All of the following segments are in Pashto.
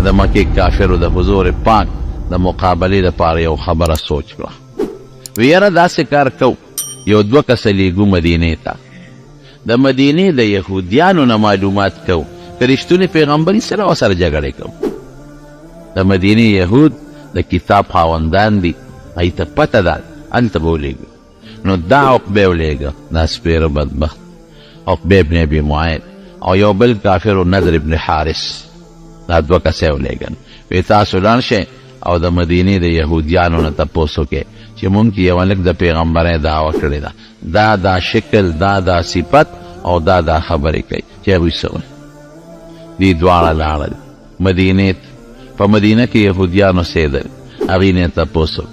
د مکې کافرو د حضور پاک د مقابلې دپاره یو خبره سوچ کړه. وی یاره داسې کار کو، یو 2 کسه لیږو مدینې ته، د مدینې د یهودیانو نه معلومات کو که رښتونې پیغمبري سره ورسره جګړې کو. د مدینې یهود د کتاب خاوندان دي، هغوی ته پته ده هلته به ولیږو. نو دا عقبه ولیږه، دا سپېره بدبخت عقبه ابن ابي معاید او یو بل کافر نضر ابن حارس، دا 2 کسه یې ولیږل. وی تاسو لاړ شئ او د مدینې د یهودیانو نه تپوس وکړئ چې مونږ کې یو هلک د پیغمبرۍ دعوه کړې ده، دا شکل، دا صفت او دا خبرې کوي چې هغوی څه وایي. دې دواړه لاړل مدینې ته. په مدینه کې یهودیان اوسېدل، هغوی نه یې تپوس وکړ.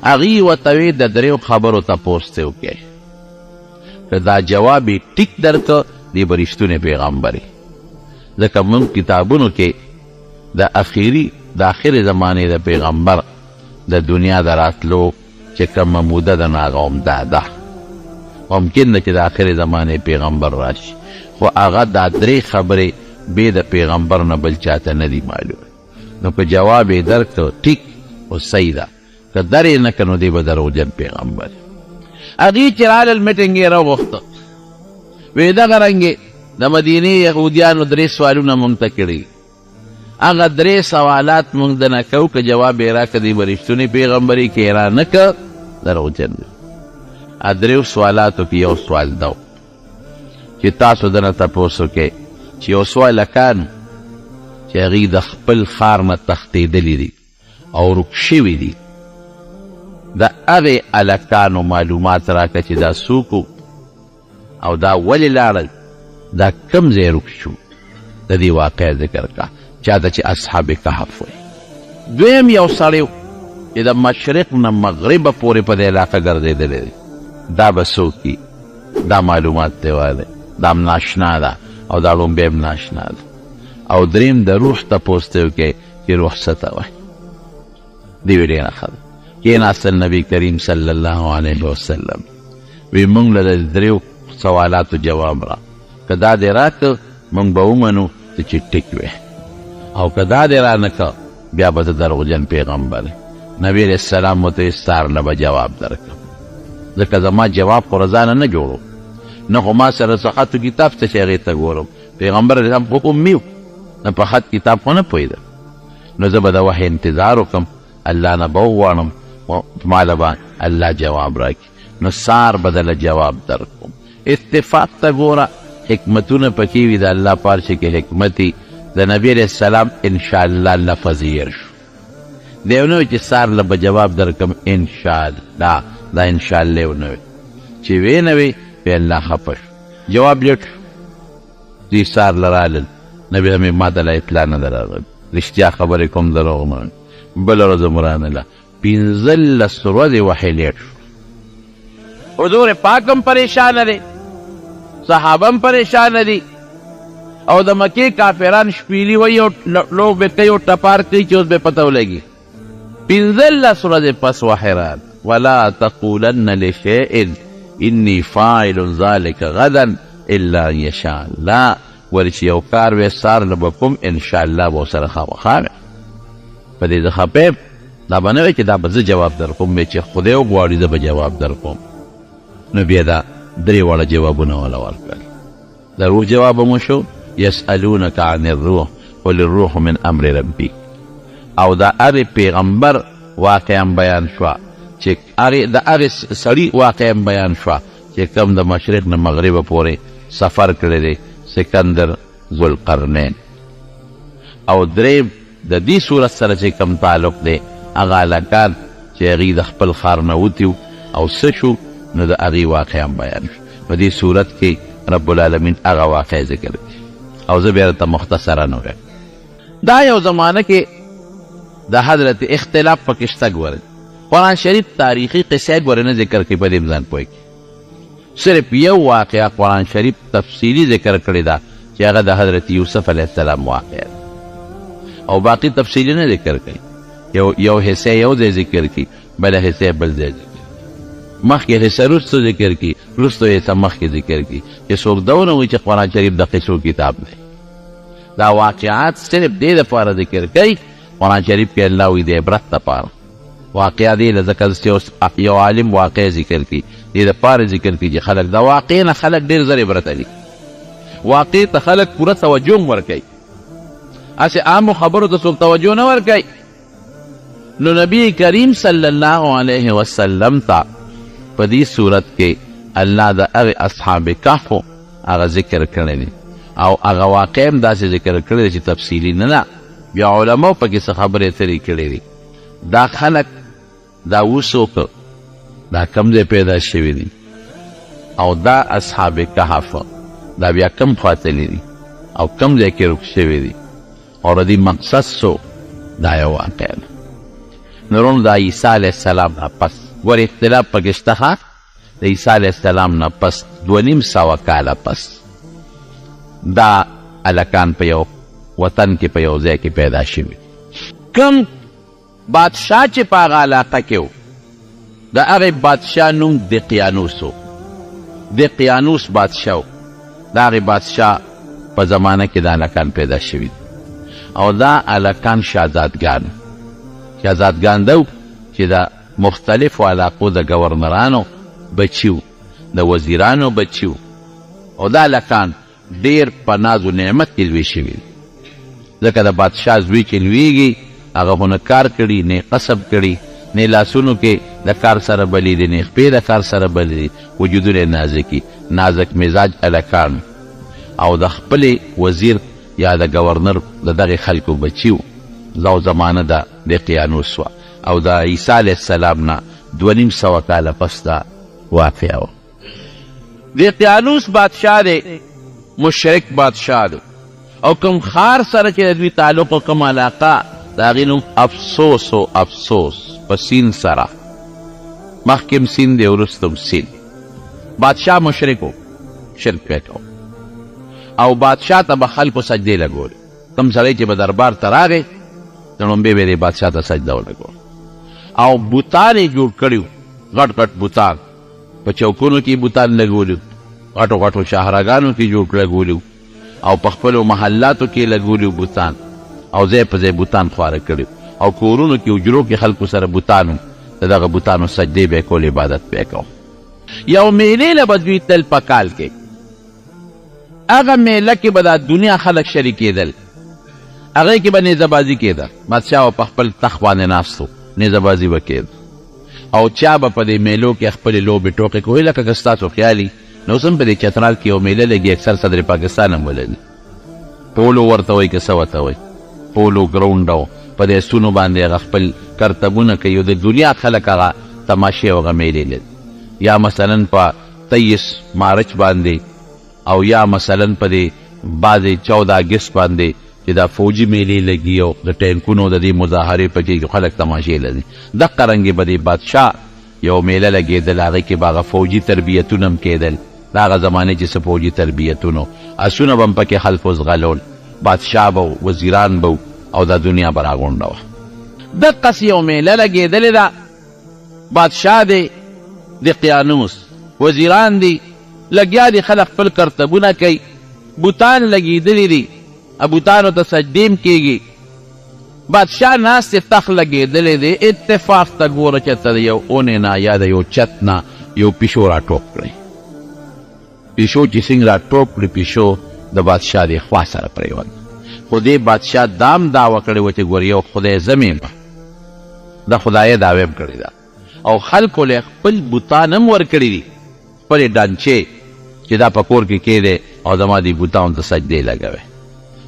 هغوی ورته ویې د 3 خبرو تپوس ته وکړئ، که دا جواب یې ټیک درکړه دی به رښتونی پیغمبري. ځکه مونږ کتابونو کې د آخرې زمانې د پیغمبر د دنیا د راتلو چې کومه موده ده نو هغه همدا ده. ممکن ده چې د آخرې زمانې پیغمبر راشي، خو هغه دا 3 خبرې بې د پیغمبر نه بل چاته نه دي معلوم. نو که جواب یې درکړه ټیک او صحیح ده، که درې نه کړه نو دی به دروغجن پیغمبر. هغوی چې رالل میټنګ یې راوغوښته، وی دغه رنګې د مدینې یهودیانو 3 سوالونه مونږ ته کړي، هغه 3 سوالات مونږ د نه کوو، که جواب یې راکړه دی به رښتونی پیغمبري، که یې را نه کړه دروغجن دی. 3 سوالاتو کې یو سوال ده چې تاسو دنه تپوس وکئ چې یو څو هلکان چې هغوی د خپل ښار نه تښتېدلي دي او ورک شوي دي، د هغې هلکانو معلومات راکړه چې دا څوک او دا ولې لاړل، دا کوم ځای ورک شو، د دې واقع ذکر کړه. چاته چې اصحاب کهف وایي. دویم یو سړی چې د مشرق نه مغربه پورې په دې علاقه ګرځېدلی دی، دا به څوک دي، دا معلومات دی وایي، دا هم ناشنا ده او دا لومبی هم ناشنا ده. او دریم د روح تپوس ته وکړئ چې روح څه ته وایي. دې وی ډېره ښه ده. کېناستل نبي کریم صلی الله علیه وسلم، وی مونږ له د 3 سوالاتو جواب را، که دا دې راکړه مونږ به ومنو چې ټیک وی، او که دا دې را نه کړه بیا به ته دروغجن پیغمبر. نبی علیه السلام ورته ویل ستا نه به جواب درکړم، ځکه زما جواب خو رضانه نه جوړو، نه خو ما سره څه خط و کتاب ته چې هغې ته ګورم. پیغمبر علیه السلام خو امي و، نه په خط کتاب خو نه پوهېده. نو زه به د وحی انتظار وکړم، الله نه به وغواړم ماله به الله جواب راکړي، نو سار به دله جواب درکړم. اتفاق ته ګوره، حکمتونه پکې وي د الله پارچه کې حکمتي. د نبی علیه السلام انشاءالله لفظ هیر شو، دی ونه وی چې سار له به جواب درکړم انشاءالله، دا انشاءالله ونه وی چې وی نه وی بیا الله خفه شو، جواب لیټ شو. دوی سار له رالل، نبي همې ما ته لا اطلاع نه ده راغلې، رښتیا خبرې کوم دروغ نه وایم. بله ورځ مو رانله 15 ورځې وحی لیټ شو. حضور پاک هم پریشانه دی، صحابه هم پریشانه دي، او د مکې کافران شپیلي وایي او لوبې کوي او ټپار کوي چې اوس به پته ولګي. 15 ورځې پس وحی راغی، ولا تقولن لشیء انی فاعل ذلک غدا الا ان یشاء الله. ولې چې یو کار وی سار له به کوم انشاءالله به ورسره خامخا وی. په دې زه خفه یم، دا به نه وی چې دا به زه جواب در کوم، چې خدای وغواړي زه به جواب در کوم. نو بیا دا 3 واړه جوابونه وله ورکړل. د روح جواب مو شو، یسألونک عن الروح قل الروح من امر ربی. او د هرې پیغمبر واقعا بیان شوه، چې د هرې سړي واقعا بیان شوه چې کوم د مشرق نه مغربه پورې سفر کړی دی، سکندر ذوالقرنین. او دریم د دې صورت سره چې کوم تعلق دی، هغه هلکان چې هغوی د خپل ښار نه وتي او څه شو، نو د هغې واقعا بیان شو. په دې صورت کې رب العالمین هغه واقع ذکر کړي، او زه بیا درته مختصرا ووایم. دا یو زمانه کې د حضرت اختلاف پکې شته. ګورئ قرآن شریف تاریخي قصې ګورئ نه ذکر کوي، په دې ځان پوه کړي. صرف یو واقعه قرآن شریف تفصیلي ذکر کړې ده چې هغه د حضرت یوسف علیه السلام واقعه ده، او باقي تفصیلي نه ذکر کوي. یو حصه یو ځای ذکر کړي، بله حصه بل ځای ذکر کړي، مخکې حصه وروستو ذکر کړي، وروستو حصه مخکې ذکر کړي، چې څوک دا ونه وایي چې قرآن شریف د قصو کتاب دی. دا واقعات صرف دې دپاره ذکر کوي قرآن شریف کې الله وایي د عبرت دپاره واقعه دې له ذکر چې یو عالم واقع ذکر کړي دې دپاره ذکر کړي چې خلک د واقع نه خلک ډېر زر عبرت لي واقع ته خلک پوره توجه هم ورکوي هسې عامو خبرو ته څوک توجه نه ورکوي نو نبی کریم صلی الله علیه وسلم ته په دې صورت کې الله د هغې اصحاب کهفو هغه ذکر کړی دی او هغه واقع هم داسې ذکر کړی دی چې تفصیلي نه بیا علماو پکې څه خبرې اترې کړې دي دا خلک دا اوسوک دا کم ځای پیدا شوي دي او دا اصحاب کهف دا بیا کم خواته دي او کم ځای کې رک شوي دي او د دې مقصد څو دا یو واقع ده نورونو د عیسی علیه السلام نه پس ور اختلاف پکې شته د عیسی علیه السلام نه پس 2,500 کاله پس دا الکان په یو وطن کې په یو ځای کې پیدا شوي کم بادشاه چې په هغه علاقه کې و د هغې بادشاه نوم دقیانوس و دقیانوس بادشاه و د هغې بادشاه په زمانه کې دا الکان پیدا شوي او دا الکان شهزادګان دو چې د مختلفو علاقو د ګورنرانو بچي و د وزیرانو بچي و او دا الکان ډېر په ناز و نعمت کې لوی شوي ځکه د بادشاه زوی چې لویږي هغه خو نه کار کړي نه قصب کړي نه لاسونو کې د کار سره بلی دي نه خپې د کار سره بلی دي وجودونه نازکي نازک مزاج الکان او د خپلې وزیر یا د ګورنر د دغې خلکو بچي و دا زمانه د دقیانوس وه او د عیسی علیه السلام نه 2,500 کاله پس دا واقعه وه دقیانوس بادشاه دی مشرک بادشاه دی او کوم خار سره چې د دوی تعلق او کوم علاقه د هغې نوم افسوس و افسوس په سین سره مخکې سین دی وروسته سین بادشاه مشرک و شرک پې کو او بادشاه ته به خلکو سجدې لګولې کوم سړی چې به دربار ته راغی د لومبې به یې بادشاه ته سجده ولګول او بوتان یې جوړ کړي وو غټ غټ بوتان په چوکونو کې بوتان لګولي غټو غټو شاهراګانو کې جوړ لګولي او په خپلو محلاتو کې لګولي بوتان او ځای په ځای بوتان خواره کړي او کورونو کې حجرو کې خلکو سره بوتان د دغه بوتانو سجدې به یې کول عبادت به یې کو یو میلې له به دوی تل په کال کې هغه میله کې به د دنیا خلک شریکېدل هغې کې به نیزهبازي کېده بادشاه په خپل تخت باندې ناست و نیزهبازي به کېده او چا به په دې میلو کې خپلې لوبې ټوکې کوي لکه که ستاسو خیالي نو اوس هم په دې چترال کې یو میله لګي اکثر صدر پاکستان هم ولري پولو ورته وایي که څه ورته وایي پولو ګراونډ او په دې سونو باندې هغه خپل کرتبونه کوي او د دنیا خلک هغه تماشې او هغه میلې لري یا مثلا په 23 مارچ باندې او یا مثلا په دې بعضې 14 اګست باندې چې دا فوجي میلې لګي او د ټینکونو د دې مظاهرې پکې خلک تماشې لري دقه رنګې به د بادشاه یو میله لګېدل هغې کې به هغه فوجي تربیتونه هم کېدل د هغه زمانې چې څه فوجي تربیتونو اسونه به هم پکې خلک وزغلول بادشاه به وزیران به او دا دنیا به راغونډه وه دقسې یو میله لګېدلې ده بادشاه دی دقیانوس وزیران دي لګیا دي خلک خپل کرتبونه کوي بوتان لګېدلي دي بوتانو ته سجدې هم کېږي بادشاه ناستې تخت لګېدلی دی اتفاق ته ګوره چې ته د یو اونې نه یا د یو چت نه یو پیشو را ټوپ کړی پیشو چې څنګه را ټوپ کړي پیشو د بادشاه د خوا سره پرېوت خو دې بادشاه دام دعوه کړې وه چې ګوره یو خدای زه یم د خدایه دعوه هم کړې ده او خلکو له خپل بوتان هم ورکړي دي خپلې ډانچې چې دا په کور کې کېدی او زما دې بوتانو ته سجدې لګوي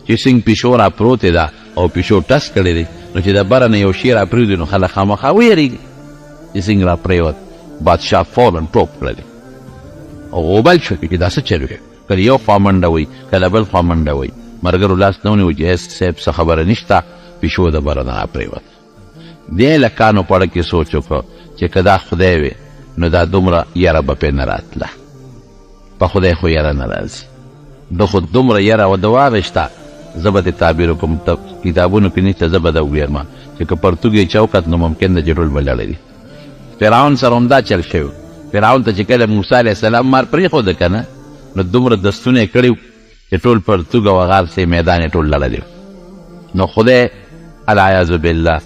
چې څنګه پیشو را پروتې ده او پیشو ټس کړی دی نو چې د بره نه یو شی را پرېږدي نو خلک خامخا ویرېږي چې څنګه را پرېوت بادشاه فورا ټوپ کړلی او غوبل شو چې دا څه چل وی کله یو خوا منډه وی کله بل خوا منډه وی ملګرو لاس نه ونیو چې صاحب څه خبره نشته پیشو د بره نه را پرېوت دې لکانو پړه کې سوچ وکړو چې که دا خدای وي نو دا دومره یره به پرې نه راتله په خدای خو یره نه راځي ده خو دومره یره و د واغېشته زه به د تعبیر وکړم کتابونو کې نشته زه به د وګورم چې که پرتوګ یې چوکت نو ممکن ده چې ټول به لړلی فرعون سره هم دا چل شوی فرعون ته چې کله موسی علیه السلام مار پرېښوده که نه نو دومره دستونه یې کړي چې ټول پرتوګ او غار سي میدان یې ټول لړلی نو خدای العیاذ بالله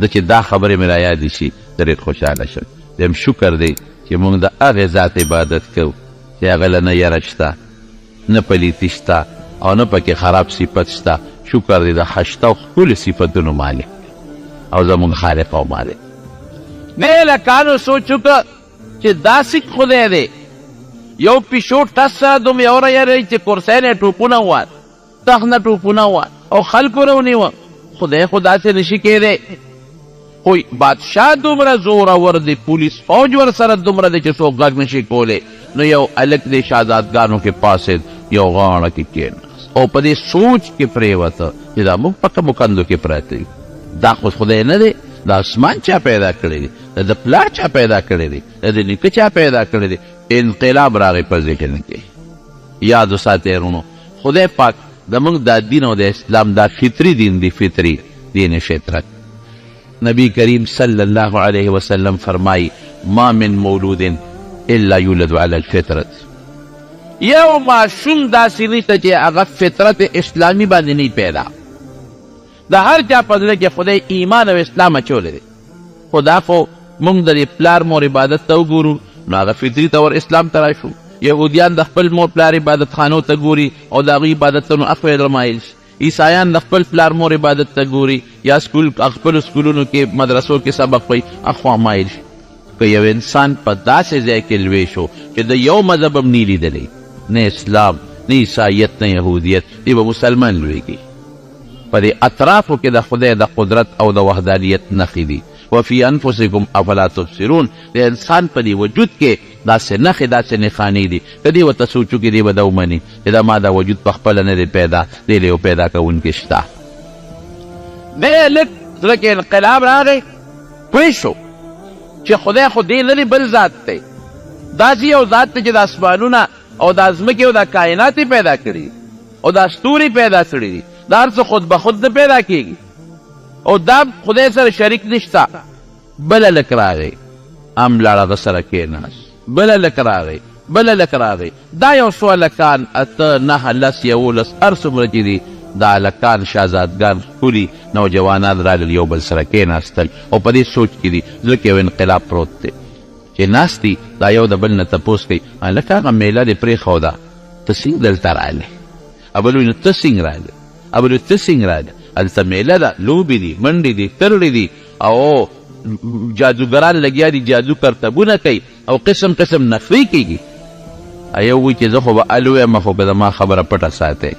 د چې دا خبرې مې رایادې شي ډېر خوشحاله شم دیم شکر دی چې موږ د هغې ذات عبادت کوو چې هغه له نه یره شته نه پلیتي شته او نه پکې خراب صفت شته شکر دی د خشته او ښکلو صفتونو مالک او زموږ خالق او مالک نه لکانو سوچ وکړه چې داسې خدای دی یو پیشو ټس سره دومره یوره یری چې کرسۍ نه ټوپونه ووات تخت نه ټوپونه ووات او خلکو رونیوه خدای خو داسې نشي کېدی خو بادشاه دومره زورور دی پولیس فوج ورسره دومره دی چې څوک غږ نشي کولی نو یو هلک دی شهزادګانو کې پاسېد یو غاړه کې کېناست او په دې سوچ کې پرېوته چې دا موږ په کومو کندو کې پراته یو دا خو خدای نه دی دا اسمان چا پیدا کړی دی د پلار چا پیدا کړی دی د نیکه چا پیدا کړی دی انقلاب راغی په ذهن کې یاد وساتئ ورونو خدای پاک زموږ دا دین او د اسلام دا فطري دین دی فطري دین فطرت نبی کریم صلی الله علیه وسلم فرمائی ما من مولود الا یولد علی الفطرت یو ماشوم داسې نشته چې هغه فطرت اسلامي باندې نه پیدا د هر چا په زړه کې خدای ایمان او اسلام اچولی دی خو دا خو موږ د پلار مور عبادت ته وګورو نو هغه فطري طور اسلام ته راشو یهودیان د خپل مور پلار عبادت خانو ته ګوري او د هغوی عبادتونو اخوی رمایل شي عیسایان د خپل پلار مور عبادت ته ګوري یا خپلو سکولونو کې مدرسو کې سبق وایي اخوا مایل شي که یو انسان په داسې ځای کې لوی شو چې د یو مذهب هم نه لیدلی نه اسلام نه عیسایت نه یهودیت دی به مسلمان لویږي په دې اطرافو کې د خدای د قدرت او د وحدانیت نښې دي وفي انفسکم افلا تبصرون د انسان په دې وجود کې داسې نښې داسې نښانې دي که دې ورته سوچو کې دې به دا ومني چې دا ما دا وجود په خپله نه دی پیدا دی له یو پیدا کوونکي شته دی لږ زړه کې انقلاب راغی پوه شو چې خدای خو دې نه دی بل ذات دی داسې یو ذات دی چې د اسمانونه او د ځمکې او د کائنات پیدا کړي او دا ستوري پیدا کړي دي دا هر څه خود به خود نه پیدا کېږي او دا خدای سره شریک نشته بله لک راغی ام لاړ هغه سره کېناست بله لک راغی بله لک راغی دا یو څو هلکان اته نهه لس یولس هر څومره چې دي دا هلکان شهزادګان ښکلي نوجوانان رالل یو بل سره کېناستل او په دې سوچ کې دي زړه کې یو انقلاب پروت دی چې ناست دي دا یو د بل نه تپوس کوي هلکه هغه میله دې پرېښوده ته څنګه دلته راغلې ابل وایي نو ته څنګه راغلې ابل وایي ته څنګه راغلې هلته میله ده لوبې دي منډې دي ترړې دي او جادوګران لګیا دي جادو کرتبونه کوي او قسم قسم نخرې کېږي یو وایي چې زه خو به ال ویم خو به زما خبره پټه ساتئ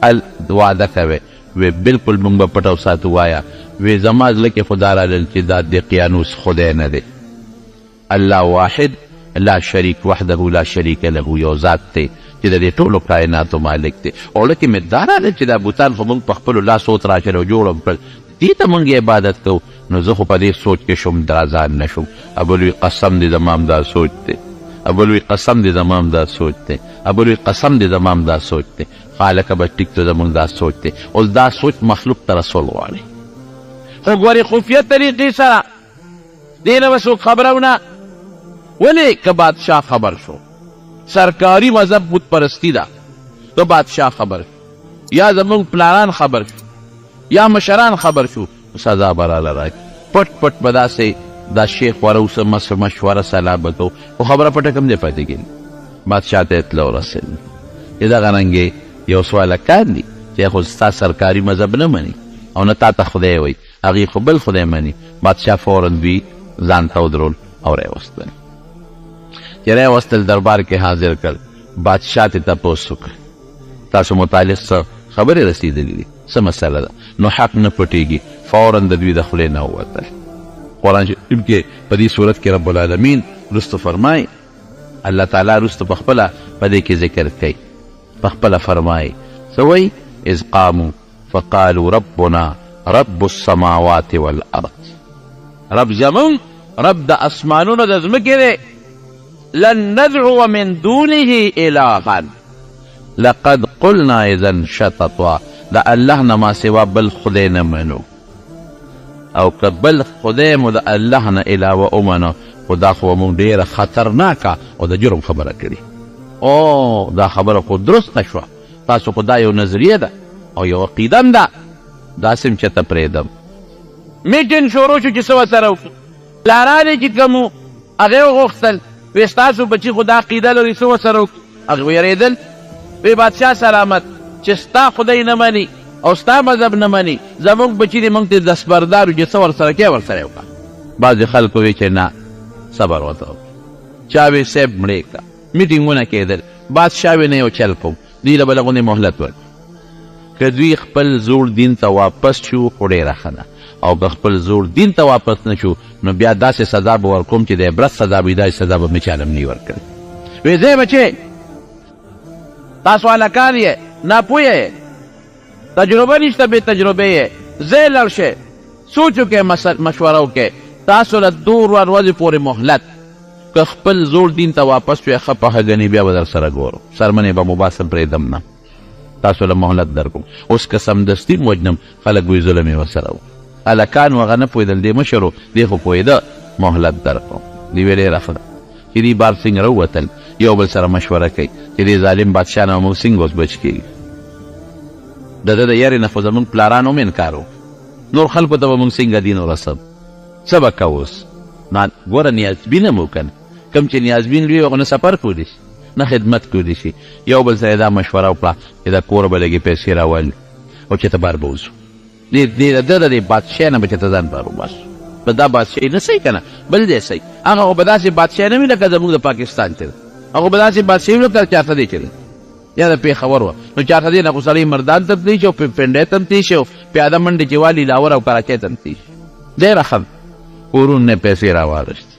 ال وعده کوئ وی بلکل موږ به پټه وساتو وایه وی زما زړه کې خو دا رالل چې دا د قیانوس خدای نه دی الله واحد لا شریک وحده لا شریک له یو ذات دی چې د دې ټولو کائناتو مالک دی او لکه مې دا راغلی چې دا بوتان خو موږ په خپلو لاسو تراشل او جوړ کړل دې ته موږ عبادت کوو نو زه خو په دې سوچ کې شوم درازان نه شوم ابولوی قسم دې زما هم دا سوچ دی ابولوی قسم دې زما هم دا سوچ دی ابولوی قسم دې زما هم دا سوچ دی خالقه به ټیک ته زموږ دا سوچ دی اوس دا سوچ مخلوق ته رسول غواړي خو ګورې خفیه طریقې سره دې نه به څوک خبره ونه ولې که بادشاه خبر شو سرکاری مذهب بت پرستی ده که بادشاه خبر شو یا زمونږ پلانان خبر شو یا مشران خبر شو سزا به راله راکړي پټ پټ به داسې دا شیخ وره اوسه مشوره سلا به کوو خو خبره پټه کم دی پاتې کېږي بادشاه ته اطلاع ورسېږي چې دغه رنګې یو څو هلکان دي چې خو ستا سرکاري مذهب نه مني او نه تا ته خدای وایي هغې خو بل خدای مني بادشاه فورا دوی ځان ته ودرول او راوستل چې راوستل دربار کې حاضر کړ بادشاه ته تپوس وکړ تاسو متعلق څه خبرې رسېدلې دي څه مسله ده نو حق نه پټېږي فورا د دوی د خولې نه ووتل قرآن شریف کې په دې صورت کې رب العالمین رستو فرمایي الله تعالی رستو په خپله په دې کې ذکر کوي په خپله فرمایي څه وایي اذ قاموا فقالوا ربنا رب السماوات والارض رب زمون رب د اسمانونو د ځمکې دی لن ندعو من دونه الها لقد قلنا اذا شططا د الله نه ما سوا بل خدای نه منو او که بل خدای مو د الله نه علاوه ومنو خو دا خو مونږ ډېره خطرناکه او د جرم خبره کړي او دا خبره خو درست نه شوه تاسو خو دا یو نظریه ده او یو عقیده هم ده داسې هم چېرته پرېږدم میټینګ شروع شو چې څه ورسره وکړو پلاران یې چې کوم وو هغې وغوښتل وی ستاسو بچي خو دا عقیده لري څه ورسره وکړو هغې ویرېدل وی بادشاه سلامت چې ستا خدای نه مني او ستا مذهب نه مني زموږ بچي دې موږ ته دستبردار چې څه ورسره کې ورسره یې وکړه بعضې خلکو وی چې نه صبر ورته وکړه چا وی صاحب مړې کړه میټینګونه کېدل بادشاه وی نه یو چل کوم دوی له به لغونې مهلت ورکړو که دوی خپل زوړ دین ته واپس شو خو ډېره ښه ده او که خپل زوړ دین ته واپس نه شو نو بیا داسې سزا به ورکوم چې د عبرت سزا به داسې سزا به مې چا هم نه ورکړي وی ځئ بچې تاسو هلکان یې ناپویه یې تجربه نشته بې تجربې یې ځئ لړ شئ سوچ وکړئ مشوره وکړئ تاسو له 2 ورځې پورې مهلت که خپل زوړ دین ته واپس شوې ښه پخه ګنې بیا به در سره ګورو سرمنې به مو باسم پرېږدم نه تاسو له مهلت در کوم اوس که سمدستي م وجنم خلک وایي ظلم یې ورسره و هلکان و هغه نه پوهېدل دې مشر و دې خو پوهېده مهلت در کوم دې ویې ډېره ښه ده چې دې بار څنګه راووتل یو بل سره مشوره کوي چې دې ظالم بادشاه نه موږ څنګه اوس بچ کېږي د ده د یارې نه خو زموږ پلاران هم انکار و نور خلکو ته به موږ څنګه دین ورسب څه به کوو اوس ګوره نیازبین هم و که نه کوم چې نیازبین لوی هغه نه سفر کولی شي نه خدمت کولی شي یو بل سره دا مشوره وکړه چې دا کوره به لږې پیسې راولي او چې ته بار به وځو د ده د دې بادشاه نه به چې ته ځان بار وباسو په دا بادشاهي نه صحیح که نه بل دی صحیح هغه خو به داسې بادشاه نه وي لکه زموږ د پاکستان چې ده هغه به داسې بادشاهي وي لکه چارته دی چې ده یا د پېښور وه نو چارته دی نه خو سړی مردان ته تللی شي او پنډۍ ته هم تللی شي او پیاده منډې چې والي لاهور او کراچۍ ته هم تللی شي ډېره ښه کورونو نه پیسې راواغېستې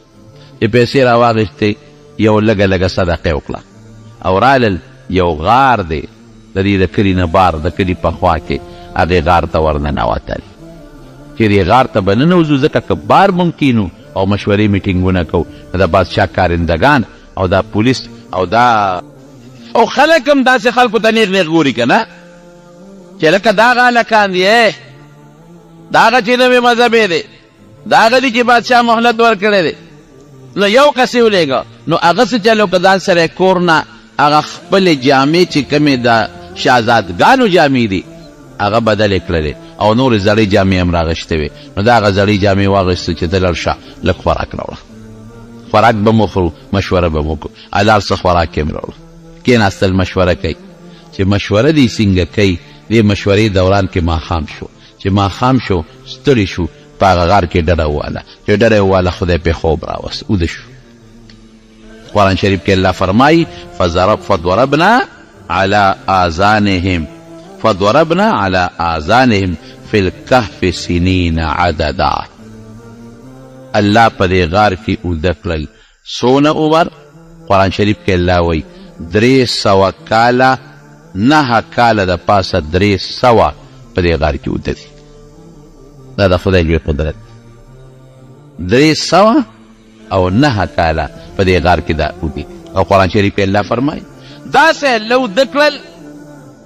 چې پیسې راواغېستې یو لږه لږه صدقه وکړه او رالل یو غار دی د دې د کلي نه بار د کلي په خوا کې هغې غار ته ورننوتل چې دې غار ته به ننوځو ځکه که بار ممکن او مشورې میټینګونه کوو د بادشاه کارندګان او دا پولیس او دا او خلک هم داسې خلکو ته نیغ نیغ ګوري که نه چې لکه دغه هلکان دي دغه چې نوې مذهبې دی دغه دي چې بادشاه مهلت ورکړی دی نو یو کس یې ولېږه نو هغه څه چلو که ځان سره کور نه هغه خپلې جامې چې کومې د شهزادګانو جامې دي هغه بدلې کړلې او نورې زړې جامې هم راغشتې وې نو د هغه زړې جامې واغېستو چې ته لړ شه لږ خوراک راوړه خوراک به م وخورو مشوره به م وکړو هلال څه خوراک یې م راوړو کېناستل مشوره کوي چې مشوره دې څنګه کوي دې مشورې دوران کې ماښام شو چې ماښام شو ستړي شو په هغه غار کې ډډه وواله چې ډډه یې وواله خدای پې خوب راوست اوده شو قرآن شریف کې الله فرمایي فضربنا على آذانهم فی الکهف سنین عددا الله په دې غار کې اوده کړل څونه عمر قرآن شریف کې الله وایي 300 کاله 9 کاله د پاسه 300 په دې غار کې اوده دي دا د خدای لوی قدرت 300 او 9 کاله په دې غار کې دا اوده او قرآن شریف کې الله فرمایي داسې الله اوده کړل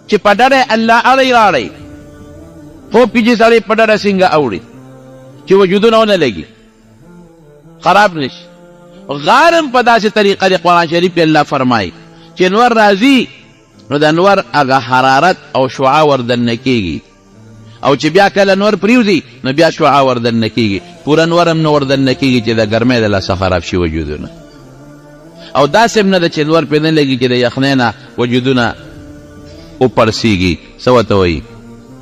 چې په ډډه الله اړی راړی خوب کې چې سړی په ډډه څنګه اوړي چې وجودونه ونه لګي خراب نشي غار هم په داسې طریقه د قرآن شریف کې الله فرمایي چې انور راځي نو د انور هغه حرارت او شعاع وردننه کېږي او چې بیا کله انور پریوځي نو بیا شعاع وردننه کېږي پوره انور هم نه وردننه کېږي چې د ګرمۍ د لاسه خراب شي وجودونه او داسې هم نه ده چې انور پرې نه لګي چې د یخنۍ نه وجودونه وپړسېږي څه ورته وایي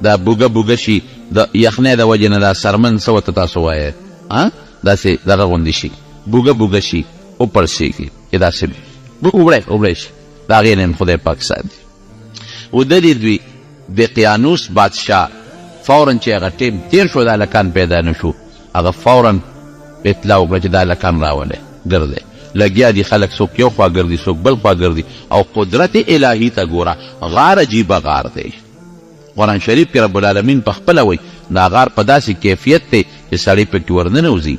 دا بوږه بوږه شي د یخنۍ د وجې نه دا سرمن څه ورته تاسو وایئ داسې دغه غوندې شي بوږه بوږه شي وپړسېږي چې داسې وبړی شي د هغې نه خدای پاک ساتي اوده دي دوی دقیانوس بادشاه فورا چې هغه ټیم تیر شو د هلکان پیدا نه شو هغه فورا اطلاع وکړه چې دا هلکان راولئ ګرځئ لګیا دي خلک څوک یو خوا ګرځي څوک بل خوا ګرځي او قدرت الهي ته ګوره غار عجیبه غار دی قرآن شریف کې رب العالمین په خپله وایي دا غار په داسې کیفیت دی چې سړی پکې ورننوځي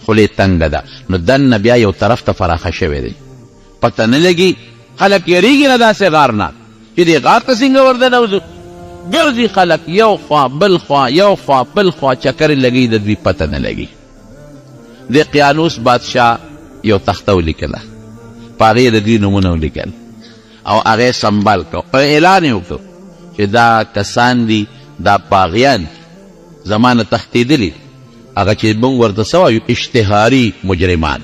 خولې تنګه ده نو دننه بیا یو طرف ته فراخه شوی دی پته نه لګي خلک یریږي نه داسې غار نه چې دې غار ته څنګه ورننوځو ګرځي خلک یو خوا بل خوا یو خوا بل خوا چکر لګي د دوی پته نه لګي دقیانوس بادشاه یو تخته ولیکله په هغې د دوی نومونه ولیکل او هغې سنبال کړو او اعلان یې وکړو چې دا کسان دي دا باغیان زمانه تښتېدلي هغه چې موږ ورته څه وایو اشتهاري مجرمان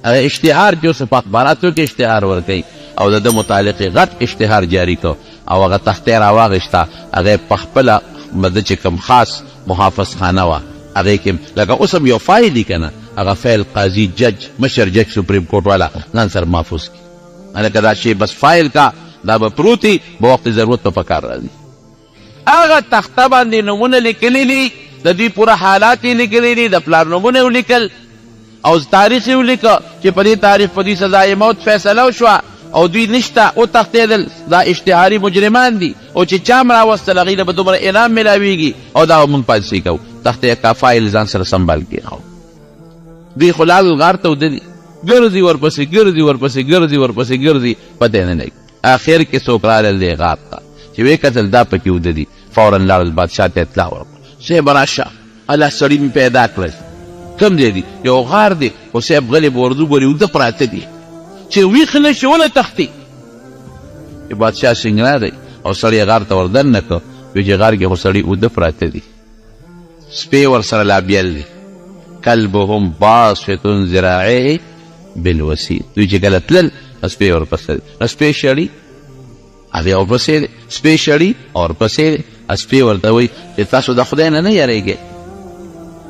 هغه اشتهار چې اوس په اخباراتو کې اشتهار ورکوي او د ده متعلق غټ اشتهار جاری کو او هغه تختې راواغېسته هغه په خپله د چې کوم خاص محافظ خانه وه هغې کې لکه اوس هم یو فایل دي که نه هغه فایل قاضي جج مشر جج سپریم کورټ والا ځان سره محفوظ کړي لکه دا شی بس فایل کا دا به پروت وي به وخت ضرورت په کار راځي هغه تخته باندې نومونه لیکلي دي د دوی پوره حالات یې لیکلي دي د پلار نومونه یې ولیکل او تاریخ یې ولیکه چې په دې تاریخ په دوی سزای موت فیصله وشوه او دوی نشته وتښتېدل دا اشتهاري مجرمان دي او چې چا هم راوستل هغوی له به دومره انعام میلاویږي او دا به موږ پالیسي کوو تختې کا فایل ځان سره سنبال کېښو دوی خو لال غار ته ودلي ګرځي ورپسې ګرځي ورپسې ګرځي ورپسې ګرځي پته یې نه لګي اخر کې څوک رالل دې غار ته چې ویې کتل دا پکې وده دي فورا لاړل بادشاه ته اطلاع ورکړه صاحب راشه الله سړي مې پیدا کړل کوم ځای دي یو غار دی خو صاحب غلې به اردو ګورې اوده پراته دي چې ویښ نه شي ونه تښتي بادشاه سنګ دی او سړی غار ته ور دننه کړ وایي چې غار کې خو سړي اوده پراته دي سپی ورسره لا بیل دی کلبهم باسط ذراعیه بالوسیط دوی چې کله تلل سپی ورپسې دی سپی شړي هغې ورپسې دی سپی شړي او ورپسې دی سپی ورته وایي چې تاسو د خدای نه یریږئ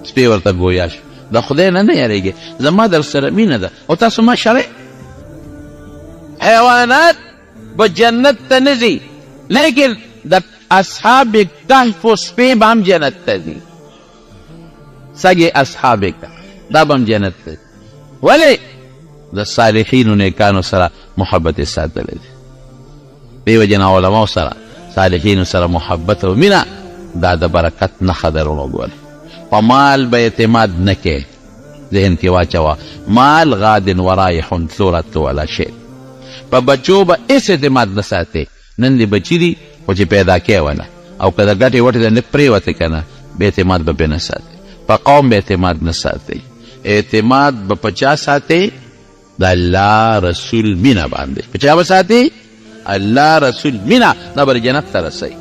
سپی ورته ګویا شو د خدای نه یریږئ زما در سره مینه ده او تاسو ما شړئ حیوانات به جنت ته نه ځي لیکن د اصحاب کهف و سپی به هم جنت ته ځي سګې اصحاب کهف دا به هم جنت ته ځي ولې د صالحینو نیکانو سره محبت یې ساتلی دی دې وجې نه علماو سره صالحینو سره محبت او مینه دا د برکت نښه ده وروڼو ګورئ په مال به اعتماد نه کوې ذهن کې واچوه مال غاد ورایح ثورت ولا شی په بچو به هېڅ اعتماد نه ساتې نن دې بچي دي خو چې پیدا کې ونه او که د ګټې وټې ته نه پرېوتې که نه به اعتماد به پرې نه ساتې په قوم به اعتماد نه ساتې اعتماد به په چا ساتې د الله رسول مینه باندې په چا به ساتې الله رسول مینه دا به جنت ته رسوي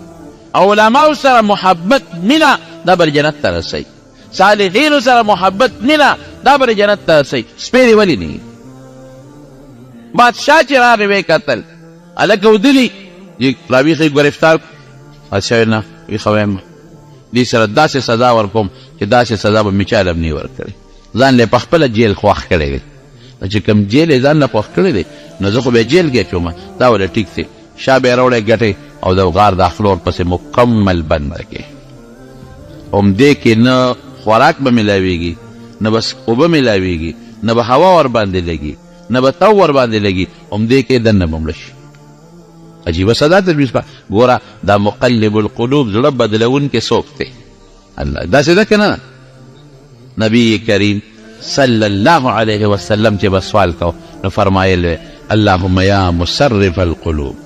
علماو سره محبت مینه دا به جنت ته رسوي صالحینو سره محبت مینه دا به جنت ته رسوي سپی دې ولې نه بادشاه چې راغی ویې کتل هلکه ودلي راویښ یې ګرفتار بادشاه نه ویښه وایم دې سره داسې سزا ورکوم چې داسې سزا به مې چاله هم نه ورکړې ځان له پخپله جیل خوښ کړی دی چې کوم جیل یې ځان نه خوښ کړی دی نو زه خو به یې جیل کې اچوم دا ولې ټیک دی شا به یې راوړی ګټې او د غار داخلو ورپسې مکمل بند کړې همدې کې نه خوراک به میلاویږي نه بس اوبه میلاویږي نه به هوا ورباندې لګي نه به تو ورباندې لګي همدې کې دننه به مړه شي عجیبه سزا تجویز کړه ګوره دا مقلب القلوب زړه بدلونکی څوک دی الله داسې ده که نه نبی کریم صلی الله علیه وسلم چې به سوال کو نو فرمایل اللهم یا مصرف القلوب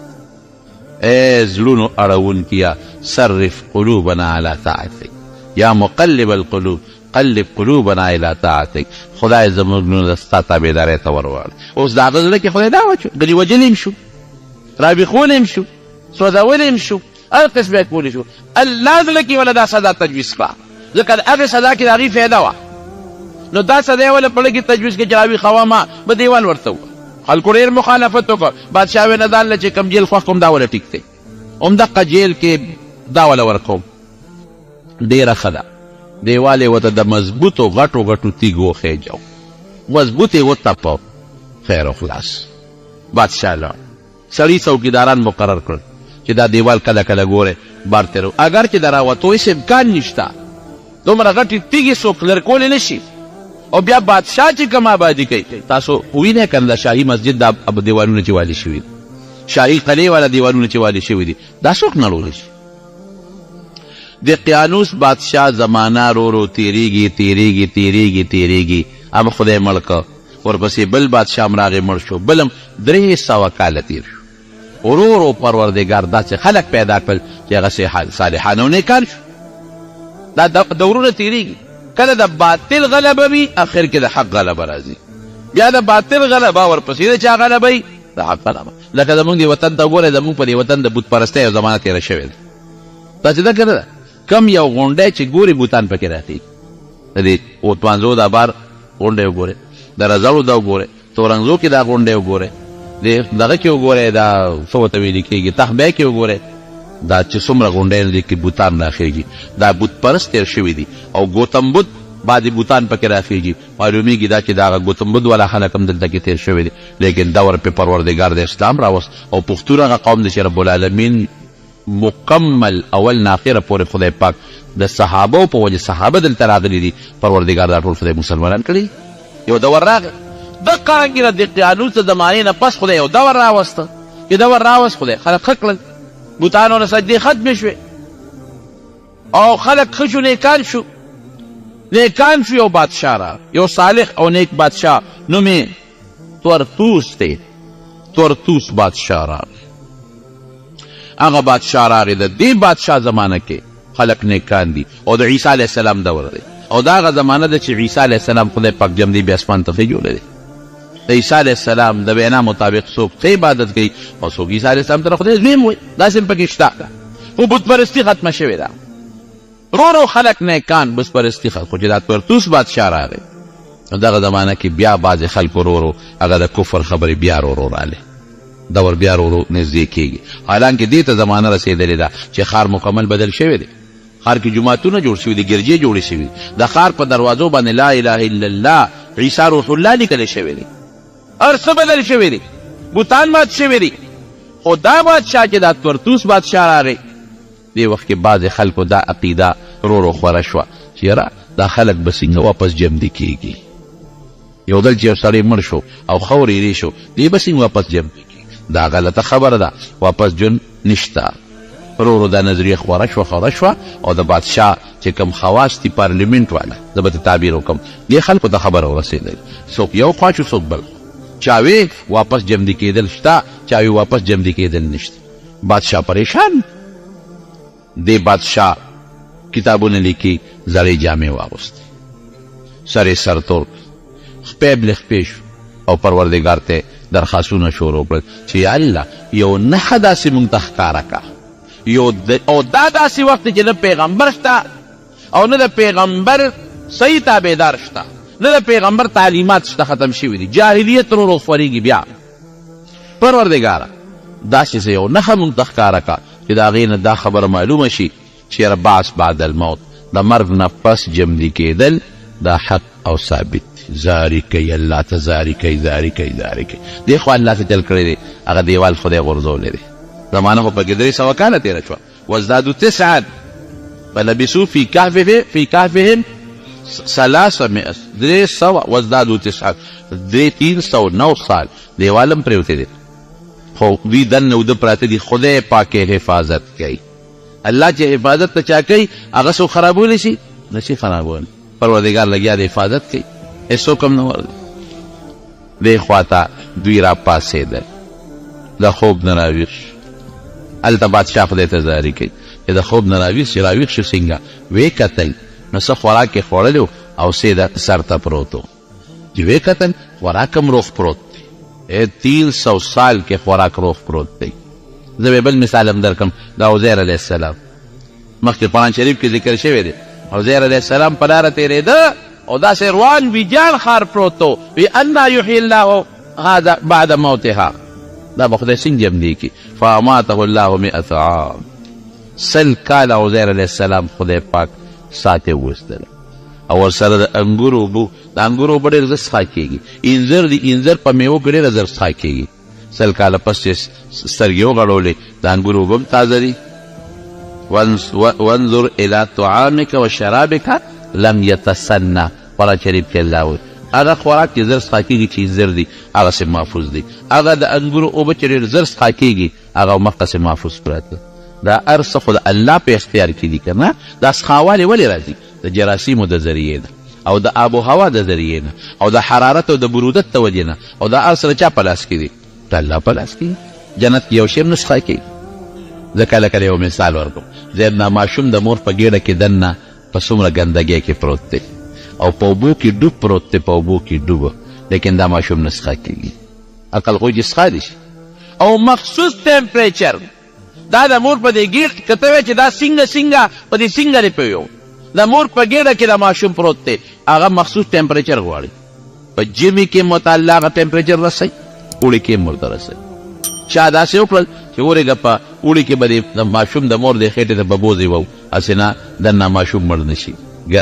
ای زړونو اړوونکیا صرف قلوبنا علی طاعتک یا مقلب القلوب قلب قلوبنا الى طاعتک خدای زموږ زړونه ستا تابعدارۍ ته ورواړه اوس د هغه زړه کې خدای دا واچو ګلې وجلی هم شو رابخولی هم شو سودولی هم شو هر قسم یې کولی شو الله زړه کې وله دا سزا تجویز کړه ځکه د هغې سزا کې د هغې فایده وه نو دا سزا یې وله په زړه کې تجویز کړه چې راویښوه ما به دیوال ورته ووه خلکو ډېر مخالفت وکړ بادشاه ویې نه دا الله چې کوم جیل خوښ کوم دا وله ټیک دی همدقه جیل کې دا وله ورکوم ډېره ښه ده دیوال یې ورته د مضبوطو غټو غټو تیږو وخېجو مضبوط یې وتپو خیر و خلاص بادشاه لاړ سړي څوکیداران مقرر کړل چې دا دیوال کله کله ګوره بار تېرو اگر چې د راوتو هېڅ امکان نشته دومره غټې تیږې څوک لرې کولی نه شي او بیا بادشاه چې کوم آبادي کوي تاسو وینئ که نه د شاهي مسجد دا دیوالونه چې والي شوي دي شاهي قلعې والا دیوالونه چې والي شوي دي دا څوک نړولی شي د قیانوس بادشاه زمانه رو رو تیریږي تیریږي تیریږي تیریږي اب خدای مړ که ورپسې بل بادشاه هم راغی مړ شو بل هم 300 کاله تیر شو ورو ورو پروردګار داسې خلک پیدا کړل چې هغه صالحان او نیکان شو دا دورونه تیریږي کله د باطل غلبه وي اخر کې د حق غلبه راځي بیا د باطل غلبه ورپسې د چا غلبه وي لکه زمونږ دې وطن ته وګورئ، زمونږ په دې وطن د بت پرستۍ یو زمانه تېره شوې ده. تاسې ده که نه ده؟ کم یو غونډی چې ګوري بوتان پکې راخېږي. د دې اوتمانزو دا بار غونډی وګورئ، د رزړو دا وګورئ، تورنګزو کې دا غونډی وګورئ، دغه کې وګورئ، دا څه ورته ویلې کېږي تخبی کې وګورئ، دا چې څومره غونډۍ دي کې بوتان راخېږي، دا بت پرست تېر شوي دي. او ګوتم بد بعضې بوتان پکې راخېږي، معلومیږي دا چې دا ګوتم بد والا خلک هم دلته کې تېر شوي دي. لیکن دور پې پروردګار د اسلام راوست او پښتون هغه قوم دی چې رب العالمین مکمل اول نه اخره پورې خدای پاک د صحابو په وجه صحابه دلته راغلي دي، پروردګار دا ټول خدای مسلمانان کړي. یو دور راغی دقه رنګې د قیانوس د زمانې نه پس خدای یو دور راوسته، چې دور راوست خدای خلک ښه کړل، بوتانو نه سجدې ختمې شوې او خلک ښه شو، نیکان شو. یو بادشاه را، یو صالح او نیک بادشاه، نوم یې تورتوس دی. تورتوس بادشاه را، هغه بادشاه راغی. د دې بادشاه زمانه کې خلک نیکان دي او د عیسی علیه السلام دور دی، او دا هغه زمانه ده چې عیسی علیه السلام خدای پاک جمدی بیا اسمان ته خېجولی دی. د عیسی علیه السلام د وینا مطابق څوک ښه عبادت کوي او څوک عیسی علیه السلام ته خدای زویم وایي، داسې هم پکې شته. خو بت پرستي ختمه شوې ده، رو خلک نیکان بت پرستي ختم. خو چې دا تورتوس بادشاه راغی دغه زمانه کې بیا بعضې خلکو رو هغه د کفر خبرې بیا رو راغلې، دور بیا رو نږدې کېږي. حالانکې دې ته زمانه رسېدلې ده چې ښار مکمل بدل شوی دی، ښار کې جوماتونه جوړ شوي دي، ګرجې جوړې شوي دي، د ښار په دروازو باندې لا اله الا الله عیسی روح الله لیکلی شوی دی، هر څه بدل شوی دی، بوتان مات شوی دی. خو دا بادشاه چې دا تورتوس بادشاه راغی دې وخت کې بعضې خلکو دا عقیده رو خوره شوه چې یاره دا خلک به څنګه واپس جمدي کېږي. یو ځل چې یو سړی مړ شو او خور یې شو، دې به څنګه واپس جمدي کېږي؟ دا غلطه خبره ده، واپس جون نشته. رو دا نظریه خوره شوه او د بادشاه چې کوم خواص دي پارلیمنټ والا، زه به ته تعبیر وکړم، دې خلکو ته خبره ورسېدل، څوک یو خوا شو څوک بل، چاوی واپس جمدي کېدل شته، چاوی واپس جمدي کېدل نشته. بادشاه پریشان. دې بادشاه کتابونه لیکي، زړې جامې واغوستې، سر یې سرتور، خپې بلې خپې شو او پروردګار ته درخواستونه شروع کړل چې یا الله یو نښه داسې مونږ ته ښکاره کړه، او دا داسې وخت چې نه پیغمبر شته او نه د پیغمبر صحیح تابعدار شته، نه د پیغمبر تعلیمات شته، ختم شوي دي، جاهلیت رو خورېږي. بیا پروردګاره داسې څه یو نښه مونږ ته ښکاره کړه چې د هغې نه دا خبره معلومه شي چې بعث بعد الموت، د مرګ نه پس جمدي کېدل دا حق او ثابت. زاری کوي الله ته، زاری کوي دې خو الله ته چل کړی دی، هغه دیوال خدای غورځولی دی. زمانه خو پکې 300 کاله تېره شوه. وازدادو 9 فلبثوا في كهفهم 300 وازدادو 9 309 سال دیوال هم پرېوتی دی، خو دوی دننه اوده پراته دي. خدای پاک حفاظت کوي. الله چې حفاظت ته چا کوي هغه څوک خرابولی شي؟ نشي خرابولی. پروردګار لګیا د حفاظت کوي، هېڅوک هم نه ورځي. دې خواته دوی را پاڅېدل، د خوب نه راویښ شو. هلته بادشاه خدای ته زاري کوي چې د خوب نه راویښ شي، راویښ شو څنګه؟ ویې کتل نو څه خوراک یې خوړلی و او سیده سر ته پروت و. چې ویې کتل خوراک هم روغ پروت دی، 300 سال کې خوراک روغ پروت دی. زه به بل مثال هم درکړم، د عزیر علیه السلام مخکې قرآن شریف کې ذکر شوی دی. عزیر علیه السلام په لاره تېرېده او داسې روان ویجان ښار پروت و، وی انا یحیی الله هذا بعد موتها، دا به خدای څنګه جمدي کړي؟ فاماته الله 100 عام، 100 کاله عزیر علیه السلام خدای پاک ساتې وویستله. او ورسره د انګورو اوبه، د انګورو اوبه ډېر زر څښا کېږي، انځر د انځر په میوو کې ډېره زر څښا کېږي. 100 کاله پس چې سترګې وغړولې د انګورو اوبه هم تازه دي. وانظر الى طعامك وشرابك لم يتسنى، قرآن شریف کې الله وایي هغه خوراک چې زر څښا کېږي چې زر دي هغسې محفوظ دي، هغه د انګورو اوبه چې ډېر زر څښا کېږي هغه مخکسې محفوظ پراته. دا هر څه خو د الله په اختیار کې دي که نه؟ دا څښاوالی ولې راځي؟ د جراثیمو د ذریعې نه او د آب و هوا د ذریعې نه او د حرارت او د برودت د وجې نه، او دا هر څه د چا په لاس کې دي؟ د الله په لاس کې. جنت کې یو شی هم نه څښا کېږي. زه کله کله یو مثال ورکوم، زیبنا ماشوم د مور په ګېډه کې دننه په څومره ګندګۍ کې پروت دی او په اوبو کې ډوب پروت دی، په اوبو کې ډوبه، لیکن دا ماشوم نه څښا کېږي. عقل خو چې څښا دي شي او مخصوص ټمپریچر دا د مور په دې ګیډ که ته وایې چې دا سینګه په دې سینګه دې پویو د مور په ګیډه کې د ماشوم پروت دی هغه مخصوص ټمپریچر غواړي په ژمي کې متعله هغه ټمپریچر رسوي اوړي کې مور ته رسوي چا داسې وکړل چې ورېږه په اوړي کې به د ماشوم د مور د خېټې ته به بوزې وو هسې نه دننه ماشوم مړ نه شي